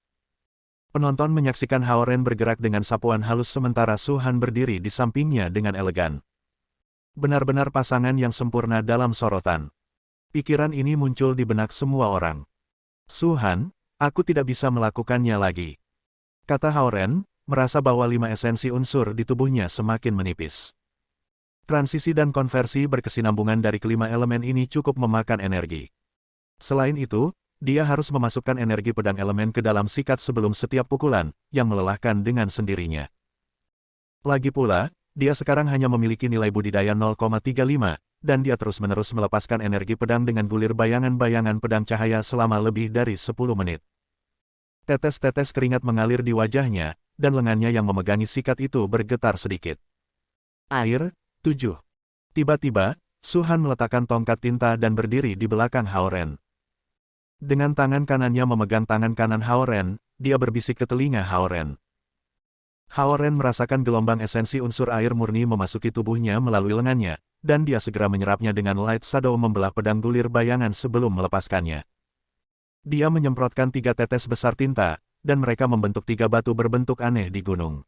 Penonton menyaksikan Hao Ren bergerak dengan sapuan halus sementara Su Han berdiri di sampingnya dengan elegan. Benar-benar pasangan yang sempurna dalam sorotan. Pikiran ini muncul di benak semua orang. Su Han, aku tidak bisa melakukannya lagi. Kata Hao Ren, merasa bahwa 5 esensi unsur di tubuhnya semakin menipis. Transisi dan konversi berkesinambungan dari kelima elemen ini cukup memakan energi. Selain itu, dia harus memasukkan energi pedang elemen ke dalam sikat sebelum setiap pukulan, yang melelahkan dengan sendirinya. Lagi pula, dia sekarang hanya memiliki nilai budidaya 0,35, dan dia terus-menerus melepaskan energi pedang dengan gulir bayangan-bayangan pedang cahaya selama lebih dari 10 menit. Tetes-tetes keringat mengalir di wajahnya, dan lengannya yang memegangi sikat itu bergetar sedikit. Air, 7. Tiba-tiba, Su Han meletakkan tongkat tinta dan berdiri di belakang Hao Ren. Dengan tangan kanannya memegang tangan kanan Hao Ren, dia berbisik ke telinga Hao Ren. Hao Ren merasakan gelombang esensi unsur air murni memasuki tubuhnya melalui lengannya, dan dia segera menyerapnya dengan Light Shadow membelah pedang gulir bayangan sebelum melepaskannya. Dia menyemprotkan 3 tetes besar tinta, dan mereka membentuk 3 batu berbentuk aneh di gunung.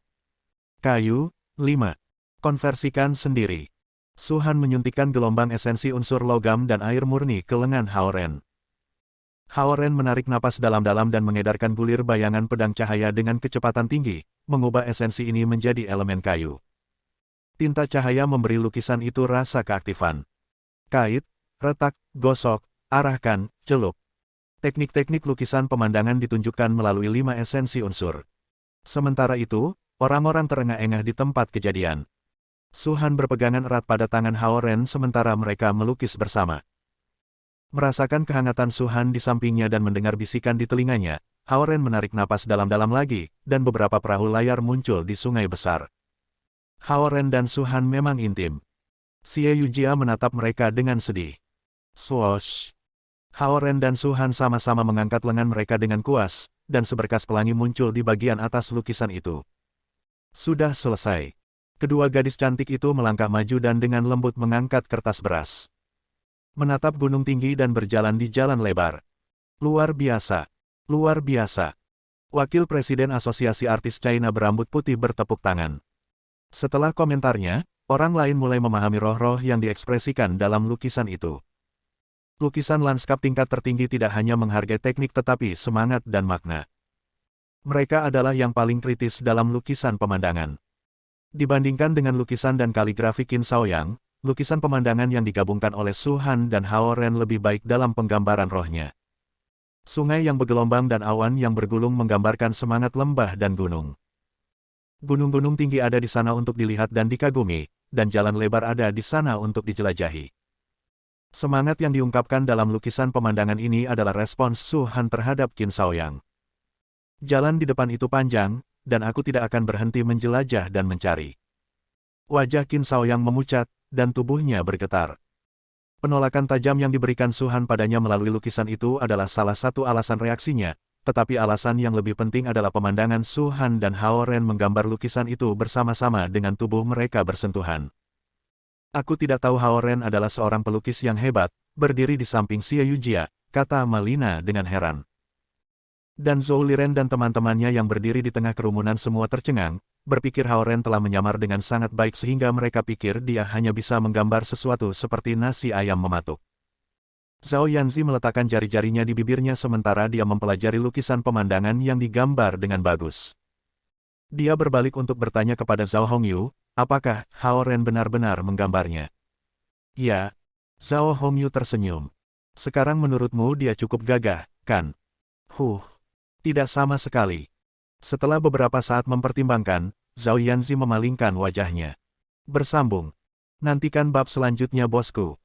Kayu, 5. Konversikan sendiri. Su Han menyuntikkan gelombang esensi unsur logam dan air murni ke lengan Hao Ren. Hao Ren menarik napas dalam-dalam dan mengedarkan bulir bayangan pedang cahaya dengan kecepatan tinggi, mengubah esensi ini menjadi elemen kayu. Tinta cahaya memberi lukisan itu rasa keaktifan. Kait, retak, gosok, arahkan, celup. Teknik-teknik lukisan pemandangan ditunjukkan melalui 5 esensi unsur. Sementara itu, orang-orang terengah-engah di tempat kejadian. Su Han berpegangan erat pada tangan Hao Ren sementara mereka melukis bersama. Merasakan kehangatan Su Han di sampingnya dan mendengar bisikan di telinganya, Hao Ren menarik napas dalam-dalam lagi, dan beberapa perahu layar muncul di sungai besar. Hao Ren dan Su Han memang intim. Xie Yujia menatap mereka dengan sedih. Swoosh! Hao Ren dan Su Han sama-sama mengangkat lengan mereka dengan kuas, dan seberkas pelangi muncul di bagian atas lukisan itu. Sudah selesai. Kedua gadis cantik itu melangkah maju dan dengan lembut mengangkat kertas beras. Menatap gunung tinggi dan berjalan di jalan lebar. Luar biasa. Luar biasa. Wakil Presiden Asosiasi Artis China berambut putih bertepuk tangan. Setelah komentarnya, orang lain mulai memahami roh-roh yang diekspresikan dalam lukisan itu. Lukisan lanskap tingkat tertinggi tidak hanya menghargai teknik tetapi semangat dan makna. Mereka adalah yang paling kritis dalam lukisan pemandangan. Dibandingkan dengan lukisan dan kaligrafi Qin Shaoyang, lukisan pemandangan yang digabungkan oleh Su Han dan Hao Ren lebih baik dalam penggambaran rohnya. Sungai yang bergelombang dan awan yang bergulung menggambarkan semangat lembah dan gunung. Gunung-gunung tinggi ada di sana untuk dilihat dan dikagumi, dan jalan lebar ada di sana untuk dijelajahi. Semangat yang diungkapkan dalam lukisan pemandangan ini adalah respons Su Han terhadap Qin Shaoyang. Jalan di depan itu panjang, dan aku tidak akan berhenti menjelajah dan mencari. Wajah Qin Shaoyang memucat, dan tubuhnya bergetar. Penolakan tajam yang diberikan Su Han padanya melalui lukisan itu adalah salah satu alasan reaksinya, tetapi alasan yang lebih penting adalah pemandangan Su Han dan Hao Ren menggambar lukisan itu bersama-sama dengan tubuh mereka bersentuhan. Aku tidak tahu Hao Ren adalah seorang pelukis yang hebat, berdiri di samping Xie Yujia, kata Malina dengan heran. Dan Zhou Liren dan teman-temannya yang berdiri di tengah kerumunan semua tercengang, berpikir Hao Ren telah menyamar dengan sangat baik sehingga mereka pikir dia hanya bisa menggambar sesuatu seperti nasi ayam mematuk. Zhao Yanzi meletakkan jari-jarinya di bibirnya sementara dia mempelajari lukisan pemandangan yang digambar dengan bagus. Dia berbalik untuk bertanya kepada Zhao Hongyu, apakah Hao Ren benar-benar menggambarnya? Ya. Zhao Hongyu tersenyum. Sekarang menurutmu dia cukup gagah, kan? Tidak sama sekali. Setelah beberapa saat mempertimbangkan, Zhao Yanzi memalingkan wajahnya. Bersambung. Nantikan bab selanjutnya bosku.